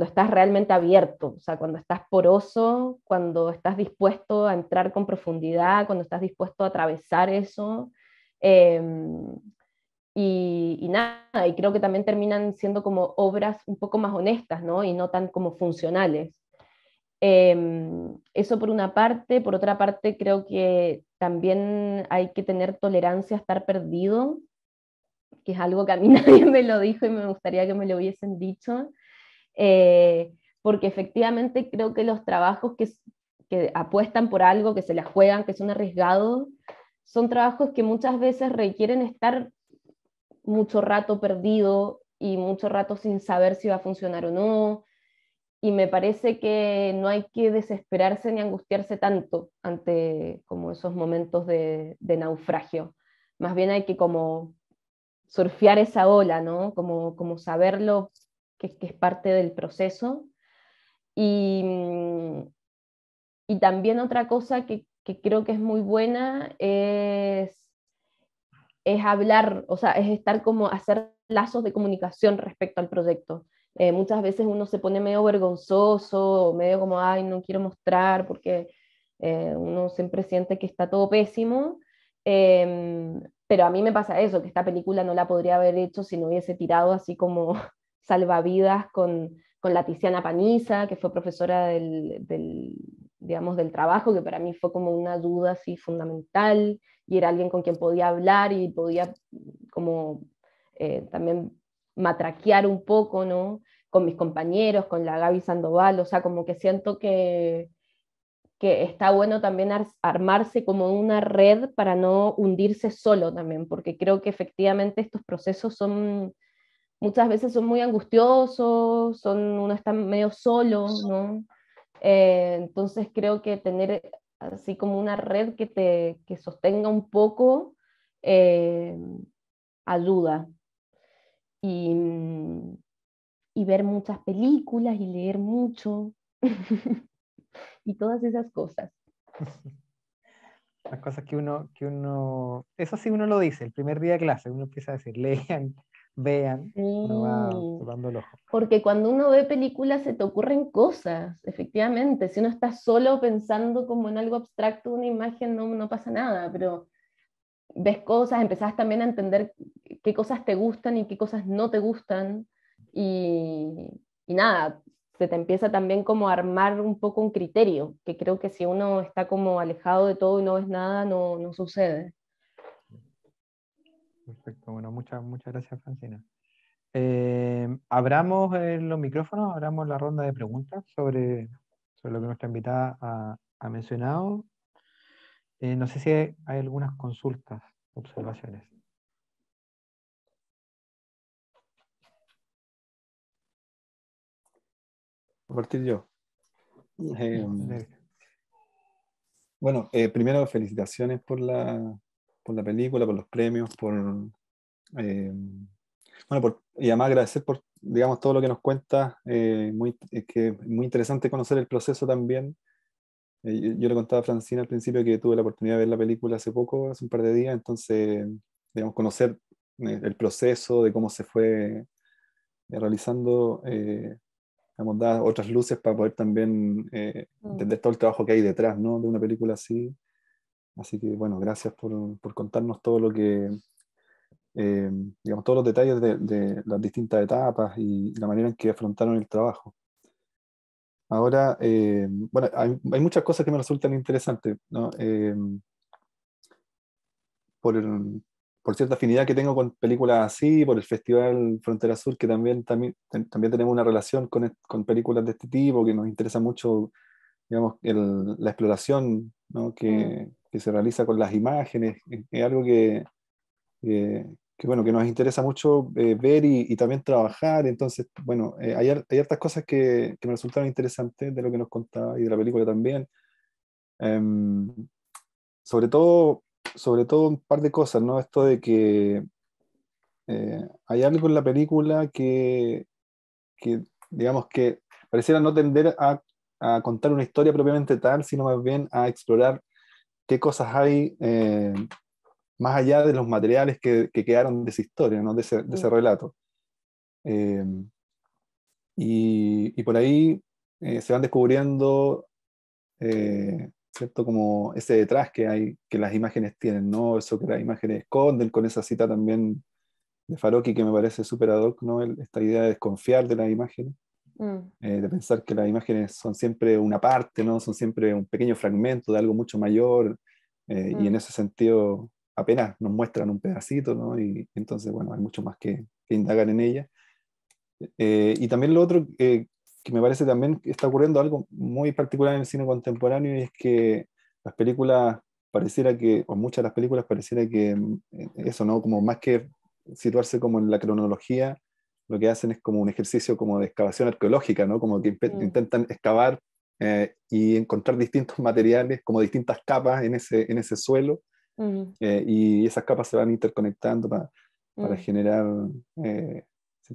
estás realmente abierto, o sea, cuando estás poroso, cuando estás dispuesto a entrar con profundidad, cuando estás dispuesto a atravesar eso. Y nada, y creo que también terminan siendo como obras un poco más honestas, ¿no? Y no tan como funcionales. Eso por una parte. Por otra parte, creo que también hay que tener tolerancia a estar perdido, que es algo que a mí nadie me lo dijo y me gustaría que me lo hubiesen dicho, porque efectivamente creo que los trabajos que apuestan por algo, que se la juegan, que son arriesgados, son trabajos que muchas veces requieren estar mucho rato perdido y mucho rato sin saber si va a funcionar o no. y me parece que no hay que desesperarse ni angustiarse tanto ante como esos momentos de naufragio. Más bien hay que como surfear esa ola, ¿no? Como saberlo que es parte del proceso. Y, y también otra cosa que creo que es muy buena es hablar, o sea, es estar como hacer lazos de comunicación respecto al proyecto. Muchas veces uno se pone medio vergonzoso, medio como, ay, no quiero mostrar, porque uno siempre siente que está todo pésimo. Pero a mí me pasa eso, que esta película no la podría haber hecho si no hubiese tirado así como salvavidas con la Tiziana Paniza, que fue profesora digamos, del trabajo, que para mí fue como una ayuda así fundamental, y era alguien con quien podía hablar y podía como también matraquear un poco, ¿no? Con mis compañeros, con la Gaby Sandoval, o sea, como que siento que está bueno también armarse como una red para no hundirse solo también, porque creo que efectivamente estos procesos son, muchas veces son muy angustiosos, uno está medio solo, ¿no? Entonces creo que tener así como una red que sostenga un poco eh, ayuda. Y, y ver muchas películas y leer mucho y todas esas cosas. Las cosas eso sí uno lo dice, el primer día de clase, uno empieza a decir, lean, vean, uno va Sí, tocando el ojo. porque cuando uno ve películas se te ocurren cosas, efectivamente. Si uno está solo pensando como en algo abstracto, una imagen, no pasa nada, pero ves cosas, empezás también a entender qué cosas te gustan y qué cosas no te gustan, y nada, se te empieza también como a armar un poco un criterio, que creo que si uno está como alejado de todo y no ves nada, no sucede. Perfecto, bueno, muchas gracias, Francina. Abramos los micrófonos, abramos la ronda de preguntas sobre lo que nuestra invitada ha mencionado. No sé si hay algunas consultas, observaciones. A partir yo. De- Bueno, primero felicitaciones por la película, por los premios, eh, y además agradecer por, digamos, todo lo que nos cuenta. Es que es muy interesante conocer el proceso también. Yo le contaba a Francina al principio que tuve la oportunidad de ver la película hace poco, hace un par de días, entonces, digamos, conocer el proceso de cómo se fue realizando, digamos, da otras luces para poder también entender todo el trabajo que hay detrás, ¿no? De una película así. Así que, bueno, gracias por contarnos todo lo que, digamos, todos los detalles de las distintas etapas y la manera en que afrontaron el trabajo. Ahora, bueno, hay muchas cosas que me resultan interesantes, ¿no? Por, por cierta afinidad que tengo con películas así, por el Festival Frontera Sur, que también tenemos una relación con películas de este tipo, que nos interesa mucho, digamos, la exploración, ¿no? Que se realiza con las imágenes. Es algo que, bueno, que nos interesa mucho ver y también trabajar. Entonces, bueno, hay hartas cosas que me resultaron interesantes de lo que nos contaba y de la película también. Em, sobre todo un par de cosas, ¿no? Esto de que hay algo en la película que, digamos, que pareciera no tender a contar una historia propiamente tal, sino más bien a explorar qué cosas hay más allá de los materiales que quedaron de esa historia, ¿no? De ese relato. Eh, y por ahí se van descubriendo, ¿cierto? Como ese detrás que hay, que las imágenes tienen, ¿no? Eso que las imágenes esconden, con esa cita también de Farocki que me parece súper ad hoc, ¿no? Esta idea de desconfiar de las imágenes, de pensar que las imágenes son siempre una parte, ¿no? Son siempre un pequeño fragmento de algo mucho mayor, y en ese sentido apenas nos muestran un pedacito, ¿no? Y entonces, bueno, hay mucho más que indagar en ella. Y también lo otro que me parece también que está ocurriendo algo muy particular en el cine contemporáneo, y es que las películas pareciera que, o muchas de las películas pareciera que eso, ¿no? Como más que situarse como en la cronología, lo que hacen es como un ejercicio como de excavación arqueológica, ¿no? Como que intentan excavar y encontrar distintos materiales, como distintas capas en ese suelo, y esas capas se van interconectando para generar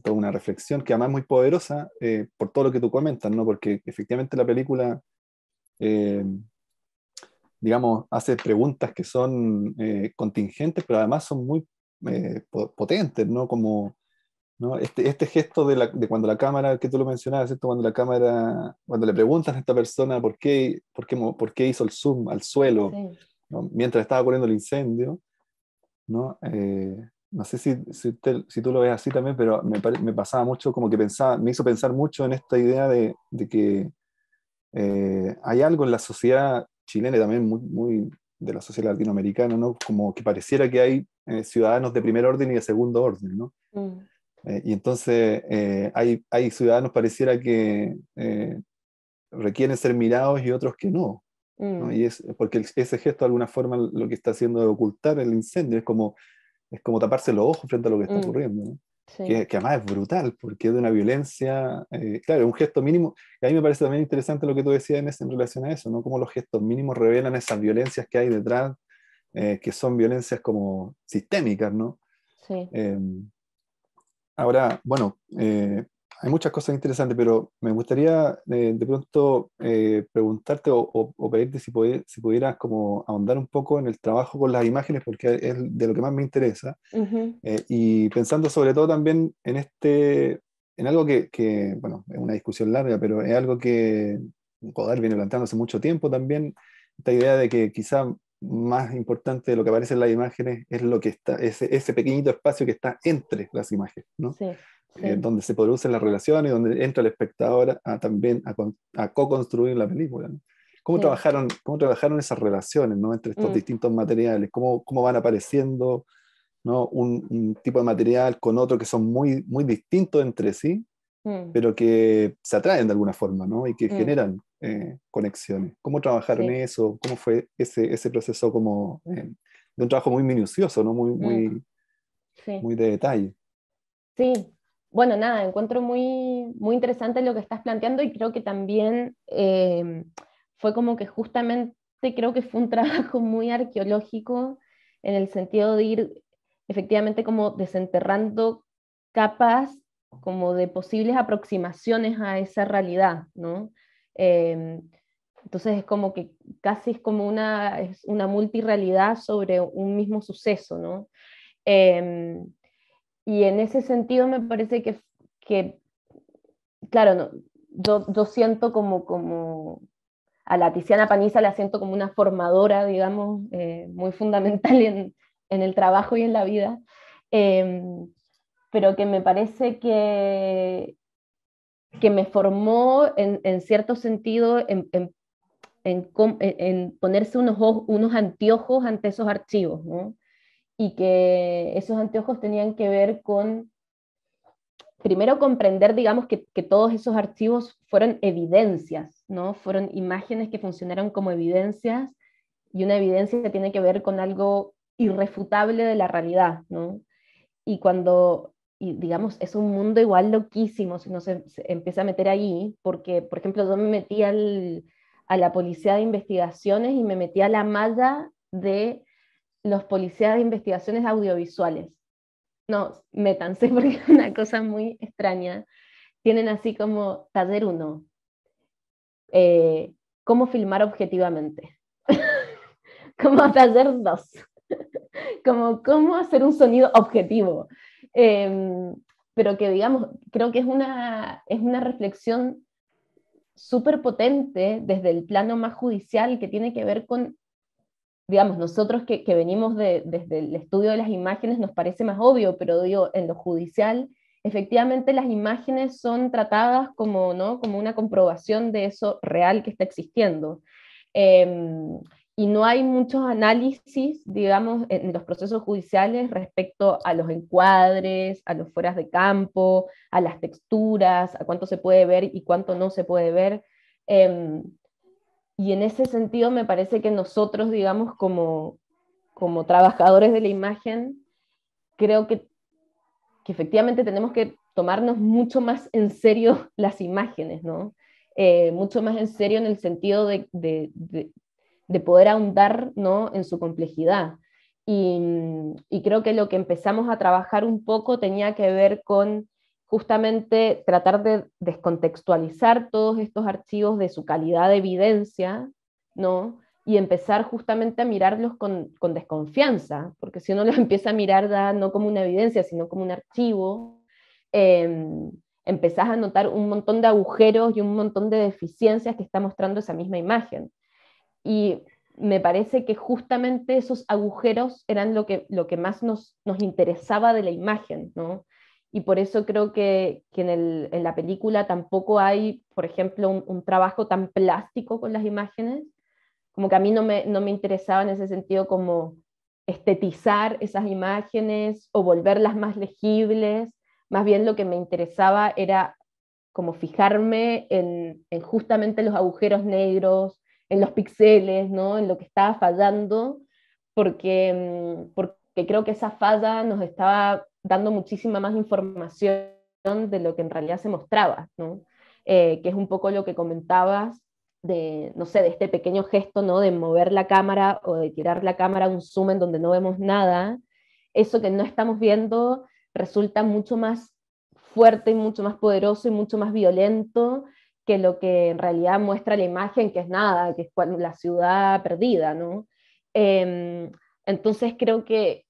toda una reflexión que además es muy poderosa por todo lo que tú comentas, ¿no? Porque efectivamente la película, digamos, hace preguntas que son contingentes, pero además son muy potentes, ¿no? Como, ¿no? Este gesto de cuando la cámara, que tú lo mencionabas, ¿cierto? Cuando le preguntan a esta persona por qué hizo el zoom al suelo, Sí. ¿no? Mientras estaba ocurriendo el incendio, ¿no? No sé si tú lo ves así también, pero me pasaba mucho, como que me hizo pensar mucho en esta idea de que hay algo en la sociedad chilena y también muy de la sociedad latinoamericana, ¿no? Como que pareciera que hay ciudadanos de primer orden y de segundo orden, ¿no? Y entonces hay ciudadanos pareciera que requieren ser mirados y otros que no, ¿no? Y es porque ese gesto de alguna forma lo que está haciendo es ocultar el incendio, es como taparse los ojos frente a lo que está ocurriendo, ¿no? Sí. Que además es brutal, porque es de una violencia, claro, es un gesto mínimo, y a mí me parece también interesante lo que tú decías en relación a eso, ¿no? Cómo los gestos mínimos revelan esas violencias que hay detrás, que son violencias como sistémicas, ¿no? Sí. Ahora, bueno, hay muchas cosas interesantes, pero me gustaría de pronto preguntarte o pedirte si pudieras como ahondar un poco en el trabajo con las imágenes, porque es de lo que más me interesa. Y pensando sobre todo también en algo bueno, es una discusión larga, pero es algo que Godard viene planteando hace mucho tiempo también, esta idea de que quizá más importante de lo que aparece en las imágenes es lo que está, ese pequeñito espacio que está entre las imágenes, ¿no? Sí, sí. Donde se producen las relaciones y donde entra el espectador también a co-construir la película, ¿no? ¿Cómo trabajaron esas relaciones, ¿no? Entre estos distintos materiales? ¿Cómo van apareciendo, ¿no? un tipo de material con otro que son muy, muy distintos entre sí, pero que se atraen de alguna forma, ¿no? Y que generan conexiones. ¿Cómo trabajaron eso? ¿Cómo fue ese proceso como de un trabajo muy minucioso, ¿no? Muy de detalle? Sí, bueno, nada, encuentro muy, muy interesante lo que estás planteando y creo que también fue como que justamente creo que fue un trabajo muy arqueológico en el sentido de ir efectivamente como desenterrando capas como de posibles aproximaciones a esa realidad, ¿no? Entonces es como que casi es como es una multirrealidad sobre un mismo suceso, ¿no? Y en ese sentido me parece que claro, no, yo siento como a la Tiziana Paniza la siento como una formadora, digamos, muy fundamental en el trabajo y en la vida, pero que me parece que me formó en cierto sentido en ponerse unos anteojos ante esos archivos, ¿no? Y que esos anteojos tenían que ver con, primero comprender, digamos, que todos esos archivos fueron evidencias, ¿no? Fueron imágenes que funcionaron como evidencias, y una evidencia tiene que ver con algo irrefutable de la realidad, ¿no? Y digamos, es un mundo igual loquísimo si uno se empieza a meter ahí, porque, por ejemplo, yo me metí a la policía de investigaciones y me metí a la malla de los policías de investigaciones audiovisuales. No, métanse porque es una cosa muy extraña. Tienen así como taller 1, cómo filmar objetivamente. Como taller 2, como cómo hacer un sonido objetivo. Pero que digamos, creo que es una reflexión súper potente desde el plano más judicial que tiene que ver con, digamos, nosotros que venimos desde el estudio de las imágenes nos parece más obvio, pero digo, en lo judicial, efectivamente las imágenes son tratadas como, ¿no? como una comprobación de eso real que está existiendo. Y no hay muchos análisis, digamos, en los procesos judiciales respecto a los encuadres, a los fueras de campo, a las texturas, a cuánto se puede ver y cuánto no se puede ver. Y en ese sentido me parece que nosotros, digamos, como trabajadores de la imagen, creo que efectivamente tenemos que tomarnos mucho más en serio las imágenes, ¿no? Mucho más en serio en el sentido de poder ahondar, ¿no?, en su complejidad. Y creo que lo que empezamos a trabajar un poco tenía que ver con justamente tratar de descontextualizar todos estos archivos de su calidad de evidencia, ¿no? Y empezar justamente a mirarlos con desconfianza, porque si uno los empieza a mirar no como una evidencia, sino como un archivo, empezás a notar un montón de agujeros y un montón de deficiencias que está mostrando esa misma imagen. Y me parece que justamente esos agujeros eran lo que más nos interesaba de la imagen, ¿no? Y por eso creo que en la película tampoco hay, por ejemplo, un trabajo tan plástico con las imágenes, como que a mí no me interesaba en ese sentido como estetizar esas imágenes o volverlas más legibles, más bien lo que me interesaba era como fijarme en justamente los agujeros negros, en los píxeles, ¿no?, en lo que estaba fallando, porque creo que esa falla nos estaba dando muchísima más información de lo que en realidad se mostraba, ¿no? Que es un poco lo que comentabas de, no sé, de este pequeño gesto, ¿no?, de mover la cámara o de tirar la cámara a un zoom en donde no vemos nada. Eso que no estamos viendo resulta mucho más fuerte y mucho más poderoso y mucho más violento que lo que en realidad muestra la imagen, que es nada, que es la ciudad perdida, ¿no? Entonces creo que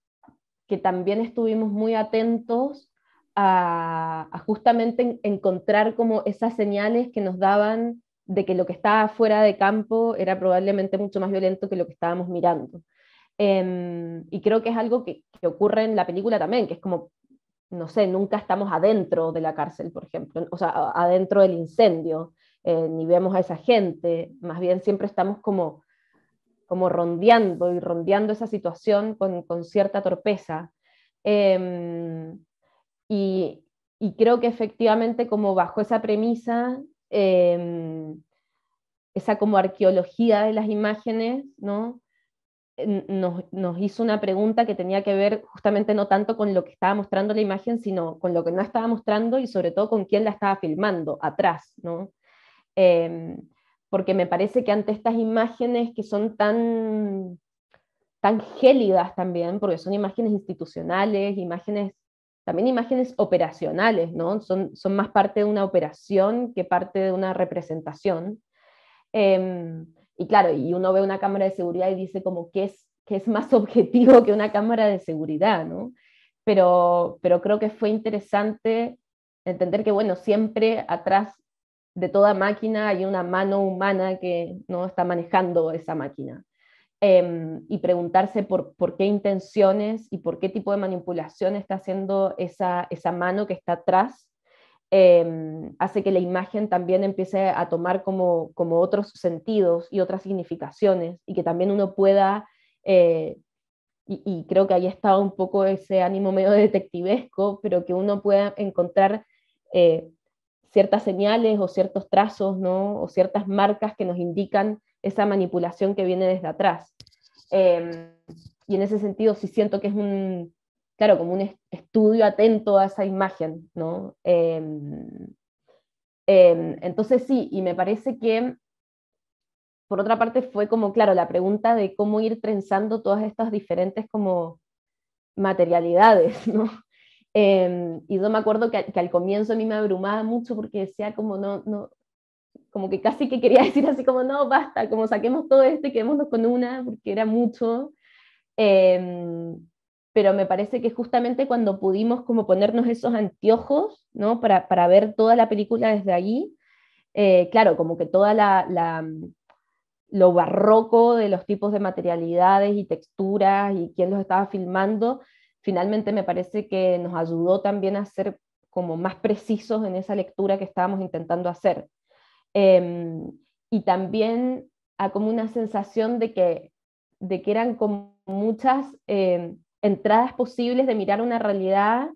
también estuvimos muy atentos a justamente encontrar como esas señales que nos daban de que lo que estaba fuera de campo era probablemente mucho más violento que lo que estábamos mirando. Y creo que es algo que ocurre en la película también, que es como, no sé, nunca estamos adentro de la cárcel, por ejemplo, o sea, adentro del incendio, ni vemos a esa gente, más bien siempre estamos como rondeando esa situación con cierta torpeza. Y, y creo que efectivamente como bajo esa premisa, esa como arqueología de las imágenes, ¿no?, nos hizo una pregunta que tenía que ver justamente no tanto con lo que estaba mostrando la imagen, sino con lo que no estaba mostrando y sobre todo con quién la estaba filmando, atrás, ¿no? Porque me parece que ante estas imágenes que son tan gélidas también, porque son imágenes institucionales, también imágenes operacionales, ¿no? Son más parte de una operación que parte de una representación. Y claro, y uno ve una cámara de seguridad y dice como que es más objetivo que una cámara de seguridad, ¿no? Pero creo que fue interesante entender que, bueno, siempre atrás de toda máquina hay una mano humana que no está manejando esa máquina. Y preguntarse por qué intenciones y por qué tipo de manipulación está haciendo esa mano que está atrás, hace que la imagen también empiece a tomar como otros sentidos y otras significaciones, y que también uno pueda, y creo que ahí está un poco ese ánimo medio detectivesco, pero que uno pueda encontrar ciertas señales o ciertos trazos, ¿no?, o ciertas marcas que nos indican esa manipulación que viene desde atrás. Y en ese sentido sí siento que es claro, como un estudio atento a esa imagen, ¿no? Entonces sí, y me parece que, por otra parte, fue como, claro, la pregunta de cómo ir trenzando todas estas diferentes como materialidades, ¿no? Y yo me acuerdo que al comienzo a mí me abrumaba mucho porque decía como no, como que casi que quería decir así como no, basta, como saquemos todo esto y quedémonos con una, porque era mucho. Pero me parece que justamente cuando pudimos como ponernos esos anteojos, ¿no?, para ver toda la película desde allí, claro, como que toda lo barroco de los tipos de materialidades y texturas y quién los estaba filmando, finalmente me parece que nos ayudó también a ser como más precisos en esa lectura que estábamos intentando hacer. Y también a como una sensación de que eran como muchas entradas posibles de mirar una realidad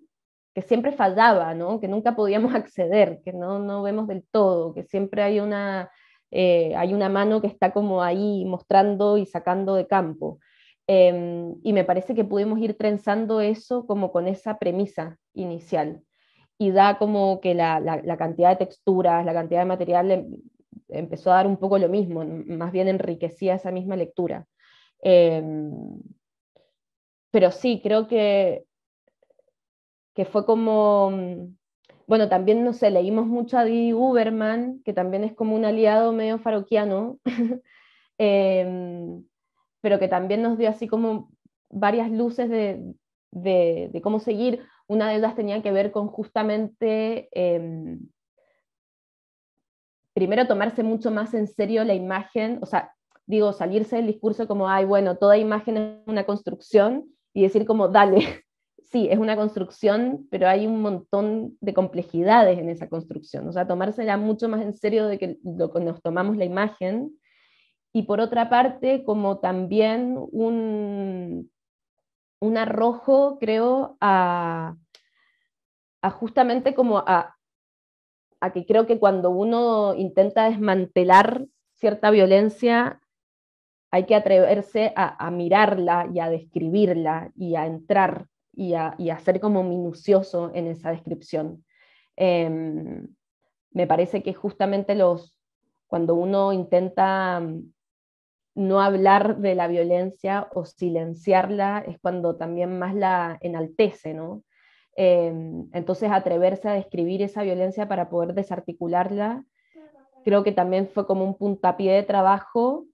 que siempre fallaba, ¿no?, que nunca podíamos acceder, que no vemos del todo, que siempre hay una mano que está como ahí mostrando y sacando de campo. Y me parece que pudimos ir trenzando eso como con esa premisa inicial. y da como que la cantidad de texturas, la cantidad de material empezó a dar un poco lo mismo, más bien enriquecía esa misma lectura. Pero sí, creo que fue como, bueno, también, no sé, leímos mucho a Didi Huberman, que también es como un aliado medio faroquiano, pero que también nos dio así como varias luces de cómo seguir. Una de ellas tenía que ver con justamente, primero tomarse mucho más en serio la imagen, o sea, digo, salirse del discurso como, ay, bueno, toda imagen es una construcción, y decir como, dale, sí, es una construcción, pero hay un montón de complejidades en esa construcción, o sea, tomársela mucho más en serio de que lo que nos tomamos la imagen, y por otra parte, como también un arrojo, creo, a justamente como a que creo que cuando uno intenta desmantelar cierta violencia, hay que atreverse a mirarla y a describirla y a entrar y a ser como minucioso en esa descripción. Me parece que justamente cuando uno intenta no hablar de la violencia o silenciarla es cuando también más la enaltece, ¿no? Entonces atreverse a describir esa violencia para poder desarticularla, creo que también fue como un puntapié de trabajo,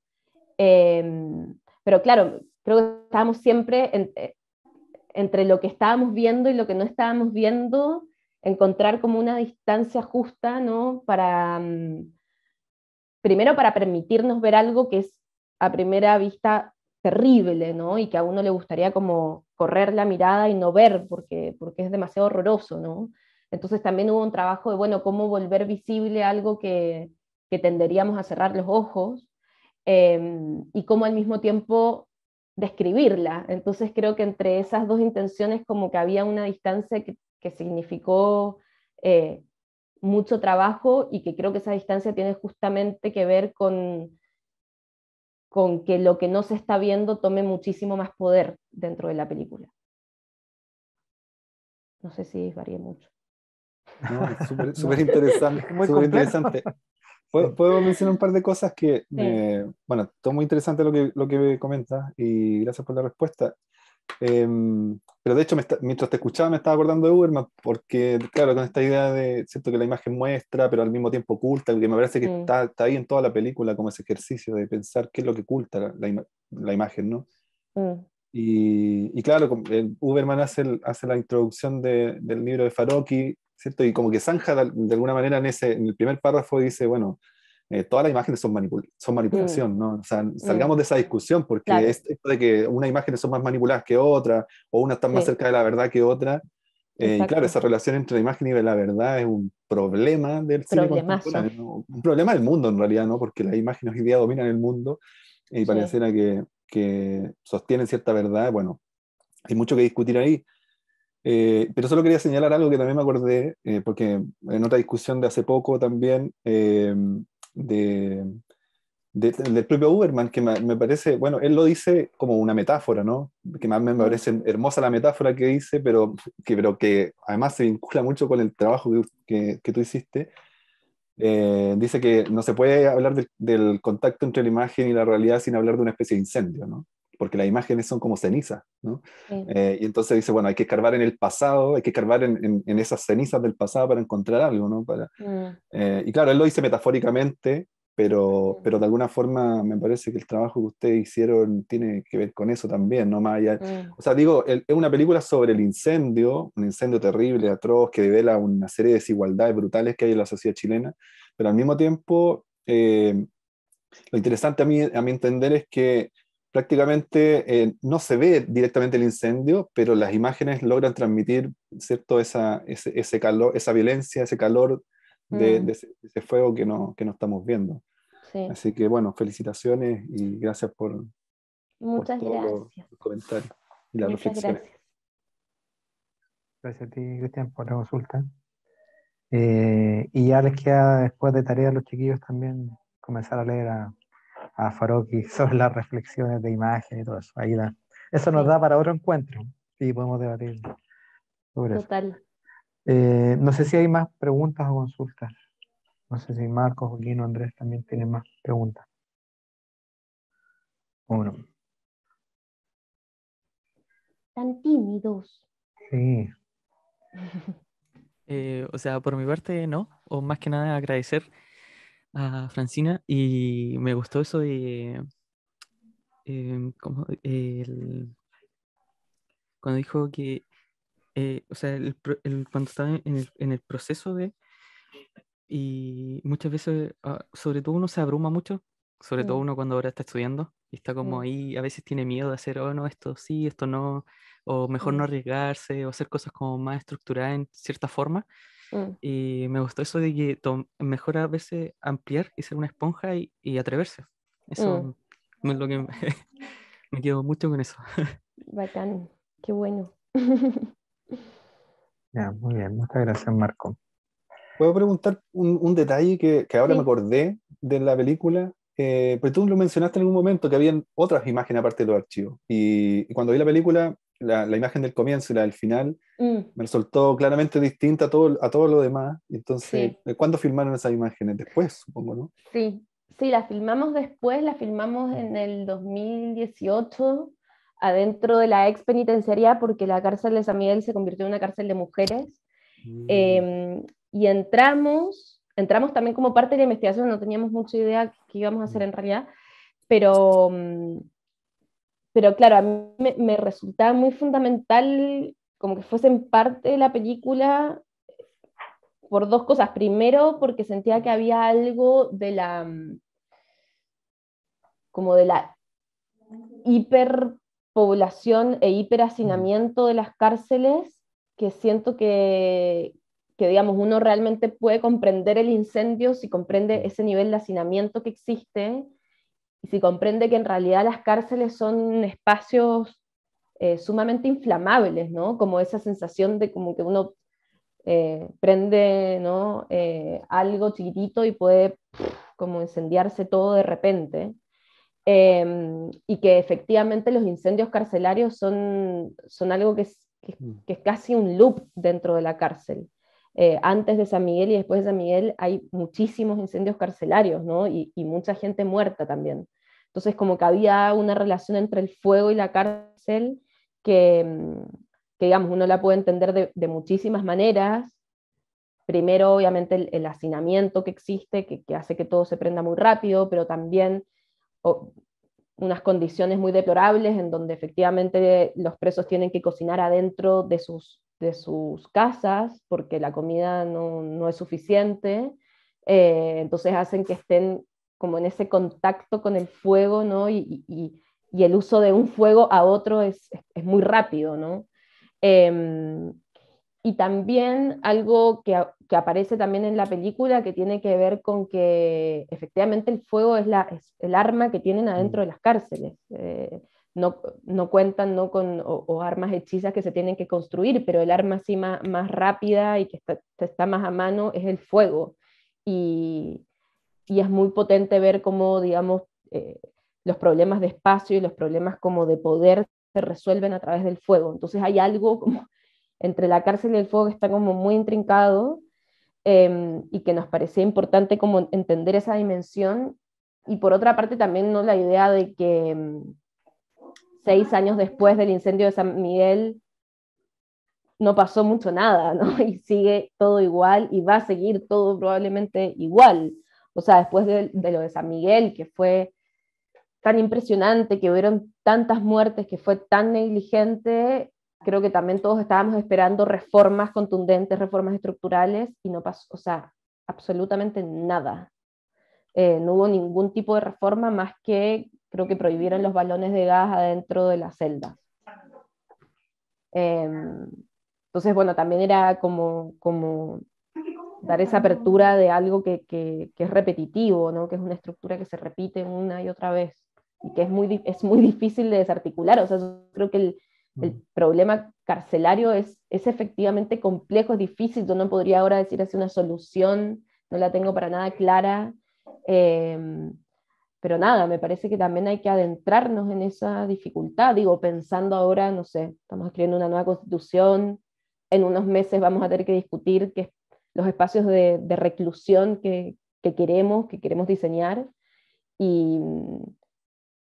pero claro, creo que estábamos siempre entre lo que estábamos viendo y lo que no estábamos viendo, encontrar como una distancia justa, ¿no? Primero para permitirnos ver algo que es a primera vista terrible, ¿no? Y que a uno le gustaría como correr la mirada y no ver, porque es demasiado horroroso, ¿no? Entonces también hubo un trabajo de, bueno, cómo volver visible algo que tenderíamos a cerrar los ojos, y cómo al mismo tiempo describirla. Entonces creo que entre esas dos intenciones como que había una distancia que significó mucho trabajo, y que creo que esa distancia tiene justamente que ver con que lo que no se está viendo tome muchísimo más poder dentro de la película. No sé si varié mucho. No, es súper interesante. Muy Súper complejo. interesante. ¿Puedo mencionar un par de cosas que, Sí. bueno, todo muy interesante lo que me comentas y gracias por la respuesta. Pero de hecho, mientras te escuchaba me estaba acordando de Uberman, porque claro, con esta idea de, siento que la imagen muestra, pero al mismo tiempo oculta, que me parece que está ahí en toda la película como ese ejercicio de pensar qué es lo que oculta la imagen, ¿no? Y claro, Uberman hace la introducción del libro de Farocki, ¿cierto? Y como que zanja de alguna manera en el primer párrafo dice, bueno, todas las imágenes son manipulación, ¿no? O sea, salgamos de esa discusión, porque Claro. esto de que unas imágenes son más manipuladas que otras, o unas están más Sí. cerca de la verdad que otra, y claro, esa relación entre la imagen y la verdad es un problema del cine Problemazo. contemporáneo, ¿no? Un problema del mundo en realidad, ¿no? Porque las imágenes hoy día dominan el mundo y pareciera que sostienen cierta verdad. Bueno, hay mucho que discutir ahí. Pero solo quería señalar algo que también me acordé, porque en otra discusión de hace poco también, del propio Uberman, que me parece, bueno, él lo dice como una metáfora, ¿no? Que más me parece hermosa la metáfora que dice, pero que además se vincula mucho con el trabajo que tú hiciste. Dice que no se puede hablar del contacto entre la imagen y la realidad sin hablar de una especie de incendio, ¿no? Porque las imágenes son como cenizas, ¿no? Y entonces dice, bueno, hay que escarbar en el pasado, hay que escarbar en esas cenizas del pasado para encontrar algo, ¿no? Y claro, él lo dice metafóricamente, pero de alguna forma me parece que el trabajo que ustedes hicieron tiene que ver con eso también, ¿no? Más allá, o sea, digo, es una película sobre el incendio, un incendio terrible, atroz, que devela una serie de desigualdades brutales que hay en la sociedad chilena, pero al mismo tiempo, lo interesante a mi entender es que prácticamente no se ve directamente el incendio, pero las imágenes logran transmitir, ¿cierto? Ese calor, esa violencia, ese calor de ese fuego que no estamos viendo. Sí. Así que bueno, felicitaciones y gracias por Muchas todos gracias. los comentarios y las Muchas reflexiones. gracias. Gracias a ti, Cristian, por la consulta. Y ya les queda después de tarea a los chiquillos también comenzar a leer a Farocki sobre las reflexiones de imagen y todo eso. Ahí da. Eso nos da para otro encuentro y podemos debatir sobre eso. Total. No sé si hay más preguntas o consultas. No sé si Marcos, Joaquín o Andrés también tienen más preguntas. Bueno, Tan tímidos. sí. O sea, por mi parte, no. O más que nada agradecer a Francina y me gustó eso de cuando dijo que, o sea, cuando estaba en el proceso de, y muchas veces, sobre todo uno se abruma mucho, sobre todo Mm, uno cuando ahora está estudiando y está como mm, ahí, a veces tiene miedo de hacer, oh no, esto sí, esto no, o mejor no mm, arriesgarse, o hacer cosas como más estructuradas en cierta forma. mm, Y me gustó eso de que mejor a veces ampliar y ser una esponja y atreverse. mm. Eso es lo que me quedo mucho con eso. Bacán, qué bueno. Ya, muy bien. Muchas gracias, Marco. ¿Puedo preguntar un detalle que ahora me Sí. acordé de la película? Pero tú lo mencionaste en algún momento, que habían otras imágenes aparte de los archivos. Y cuando vi la película, la imagen del comienzo y la del final, Mm, me resultó claramente distinta a todo lo demás. Y entonces, sí. ¿cuándo filmaron esas imágenes? Después, supongo, ¿no? Sí, sí, la filmamos después, la filmamos en el 2018, adentro de la ex penitenciaría, porque la cárcel de San Miguel se convirtió en una cárcel de mujeres. Mm. Y entramos también como parte de la investigación, no teníamos mucha idea qué íbamos a hacer en realidad, pero, pero claro, a mí me resultaba muy fundamental como que fuesen parte de la película por dos cosas. Primero, porque sentía que había algo de como de la hiperpoblación e hiperhacinamiento de las cárceles, que siento que, digamos, uno realmente puede comprender el incendio si comprende ese nivel de hacinamiento que existe y si comprende que en realidad las cárceles son espacios sumamente inflamables, ¿no? Como esa sensación de como que uno prende, ¿no? Algo chiquitito y puede como incendiarse todo de repente. Y que efectivamente los incendios carcelarios son algo que es casi un loop dentro de la cárcel. Antes de San Miguel y después de San Miguel hay muchísimos incendios carcelarios, ¿no? Y mucha gente muerta también. Entonces como que había una relación entre el fuego y la cárcel que, que digamos, uno la puede entender de muchísimas maneras. Primero, obviamente, el hacinamiento que existe, que hace que todo se prenda muy rápido, pero también o, unas condiciones muy deplorables en donde efectivamente los presos tienen que cocinar adentro de sus casas porque la comida no es suficiente. Entonces hacen que estén como en ese contacto con el fuego, ¿no? Y el uso de un fuego a otro es muy rápido, ¿no? Eh, y también algo que aparece también en la película que tiene que ver con que efectivamente el fuego es el arma que tienen adentro de las cárceles. No cuentan ¿no? con o armas hechizas que se tienen que construir, pero el arma así más rápida y que está más a mano es el fuego. Y, y es muy potente ver cómo, digamos, los problemas de espacio y los problemas como de poder se resuelven a través del fuego. Entonces hay algo como entre la cárcel y el fuego que está como muy intrincado y que nos parecía importante como entender esa dimensión. Y por otra parte también ¿no? la idea de que 6 años después del incendio de San Miguel no pasó mucho nada, ¿no? Y sigue todo igual y va a seguir todo probablemente igual. O sea, después de lo de San Miguel, que fue tan impresionante, que hubieron tantas muertes, que fue tan negligente, creo que también todos estábamos esperando reformas contundentes, reformas estructurales, y no pasó, o sea, absolutamente nada. No hubo ningún tipo de reforma más que creo que prohibieron los balones de gas adentro de las celdas. Entonces, bueno, también era como dar esa apertura de algo que es repetitivo, ¿no? Que es una estructura que se repite una y otra vez y que es muy difícil de desarticular. O sea, yo creo que el problema carcelario es efectivamente complejo, es difícil. Yo no podría ahora decir así una solución, no la tengo para nada clara. Pero nada, me parece que también hay que adentrarnos en esa dificultad. Digo, pensando ahora, no sé, estamos escribiendo una nueva constitución, en unos meses vamos a tener que discutir los espacios de reclusión que queremos diseñar, y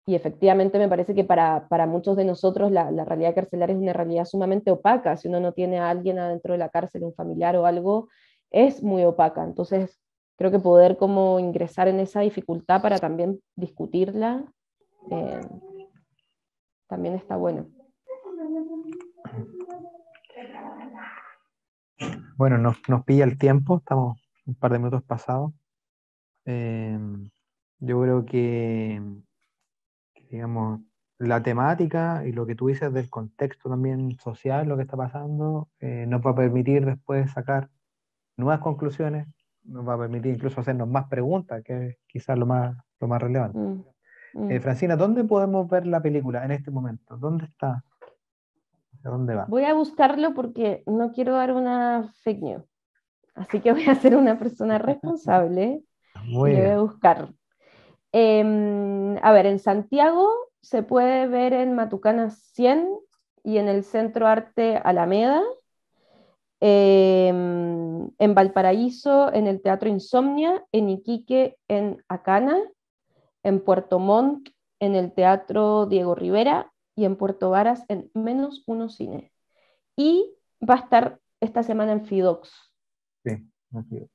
efectivamente me parece que para muchos de nosotros la realidad carcelaria es una realidad sumamente opaca. Si uno no tiene a alguien adentro de la cárcel, un familiar o algo, es muy opaca. Entonces, creo que poder como ingresar en esa dificultad para también discutirla, también está bueno. Bueno, nos pilla el tiempo, estamos un par de minutos pasados. Yo creo que, digamos, la temática y lo que tú dices del contexto también social, lo que está pasando, nos va a permitir después sacar nuevas conclusiones, nos va a permitir incluso hacernos más preguntas, que es quizás lo más relevante. Francina, ¿dónde podemos ver la película en este momento? ¿Dónde está? ¿A dónde va? Voy a buscarlo porque no quiero dar una fake news. Así que voy a ser una persona responsable Muy y lo voy bien. a buscar. A ver, en Santiago se puede ver en Matucana 100 y en el Centro Arte Alameda. En Valparaíso, en el Teatro Insomnia. En Iquique, en Acana. En Puerto Montt, en el Teatro Diego Rivera. Y en Puerto Varas, en Menos Uno Cine. Y va a estar esta semana en Fidox. Sí, así es.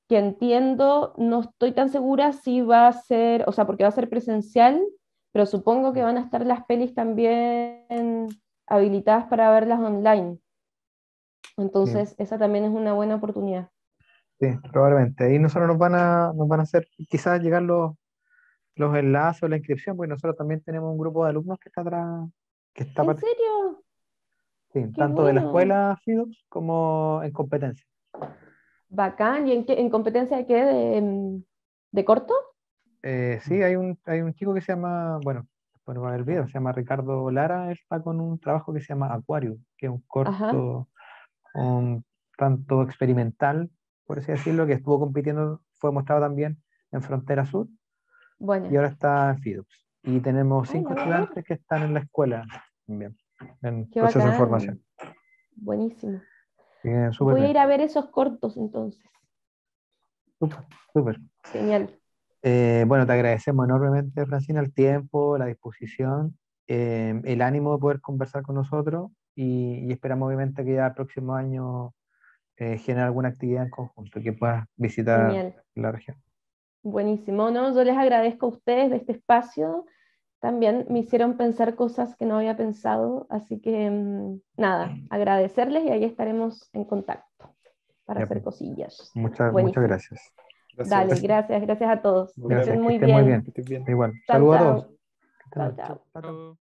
Que entiendo, no estoy tan segura si va a ser, o sea, porque va a ser presencial, pero supongo que van a estar las pelis también habilitadas para verlas online. Entonces, esa también es una buena oportunidad. Sí, probablemente. Ahí nosotros nos van a hacer quizás llegar los enlaces o la inscripción, porque nosotros también tenemos un grupo de alumnos que está atrás, que está ¿En serio? sí, ¡Qué tanto de la bueno! escuela FIDOX como en competencia. Bacán. ¿Y en competencia de qué? ¿De corto? Sí, hay un chico que se llama, bueno, va a ver el video, se llama Ricardo Lara, él está con un trabajo que se llama Aquarium, que es un Ajá. corto, un tanto experimental, por así decirlo, que estuvo compitiendo, fue mostrado también en Frontera Sur y Bueno. ahora está en FIDOX. Y tenemos Ay, 5 la voy a ver. estudiantes que están en la escuela también, en Qué proceso de bacán. formación. Buenísimo. Súper Voy a bien, ir a ver esos cortos entonces. súper, súper. Genial. Bueno, te agradecemos enormemente, Francina, el tiempo, la disposición, el ánimo de poder conversar con nosotros y esperamos obviamente que ya el próximo año genere alguna actividad en conjunto, que puedas visitar Genial. la región. Buenísimo, ¿no? Yo les agradezco a ustedes de este espacio. También me hicieron pensar cosas que no había pensado, así que nada, agradecerles y ahí estaremos en contacto para Ya, hacer pues, cosillas. muchas Buenísimo. gracias. Dale, Gracias. gracias a todos. Que Gracias, estén que muy estén muy bien. bien. Que estés bien. Igual. Chao, Saludos a todos. chao. Que estén Chao, bien. chao. Chao, chao. Chao.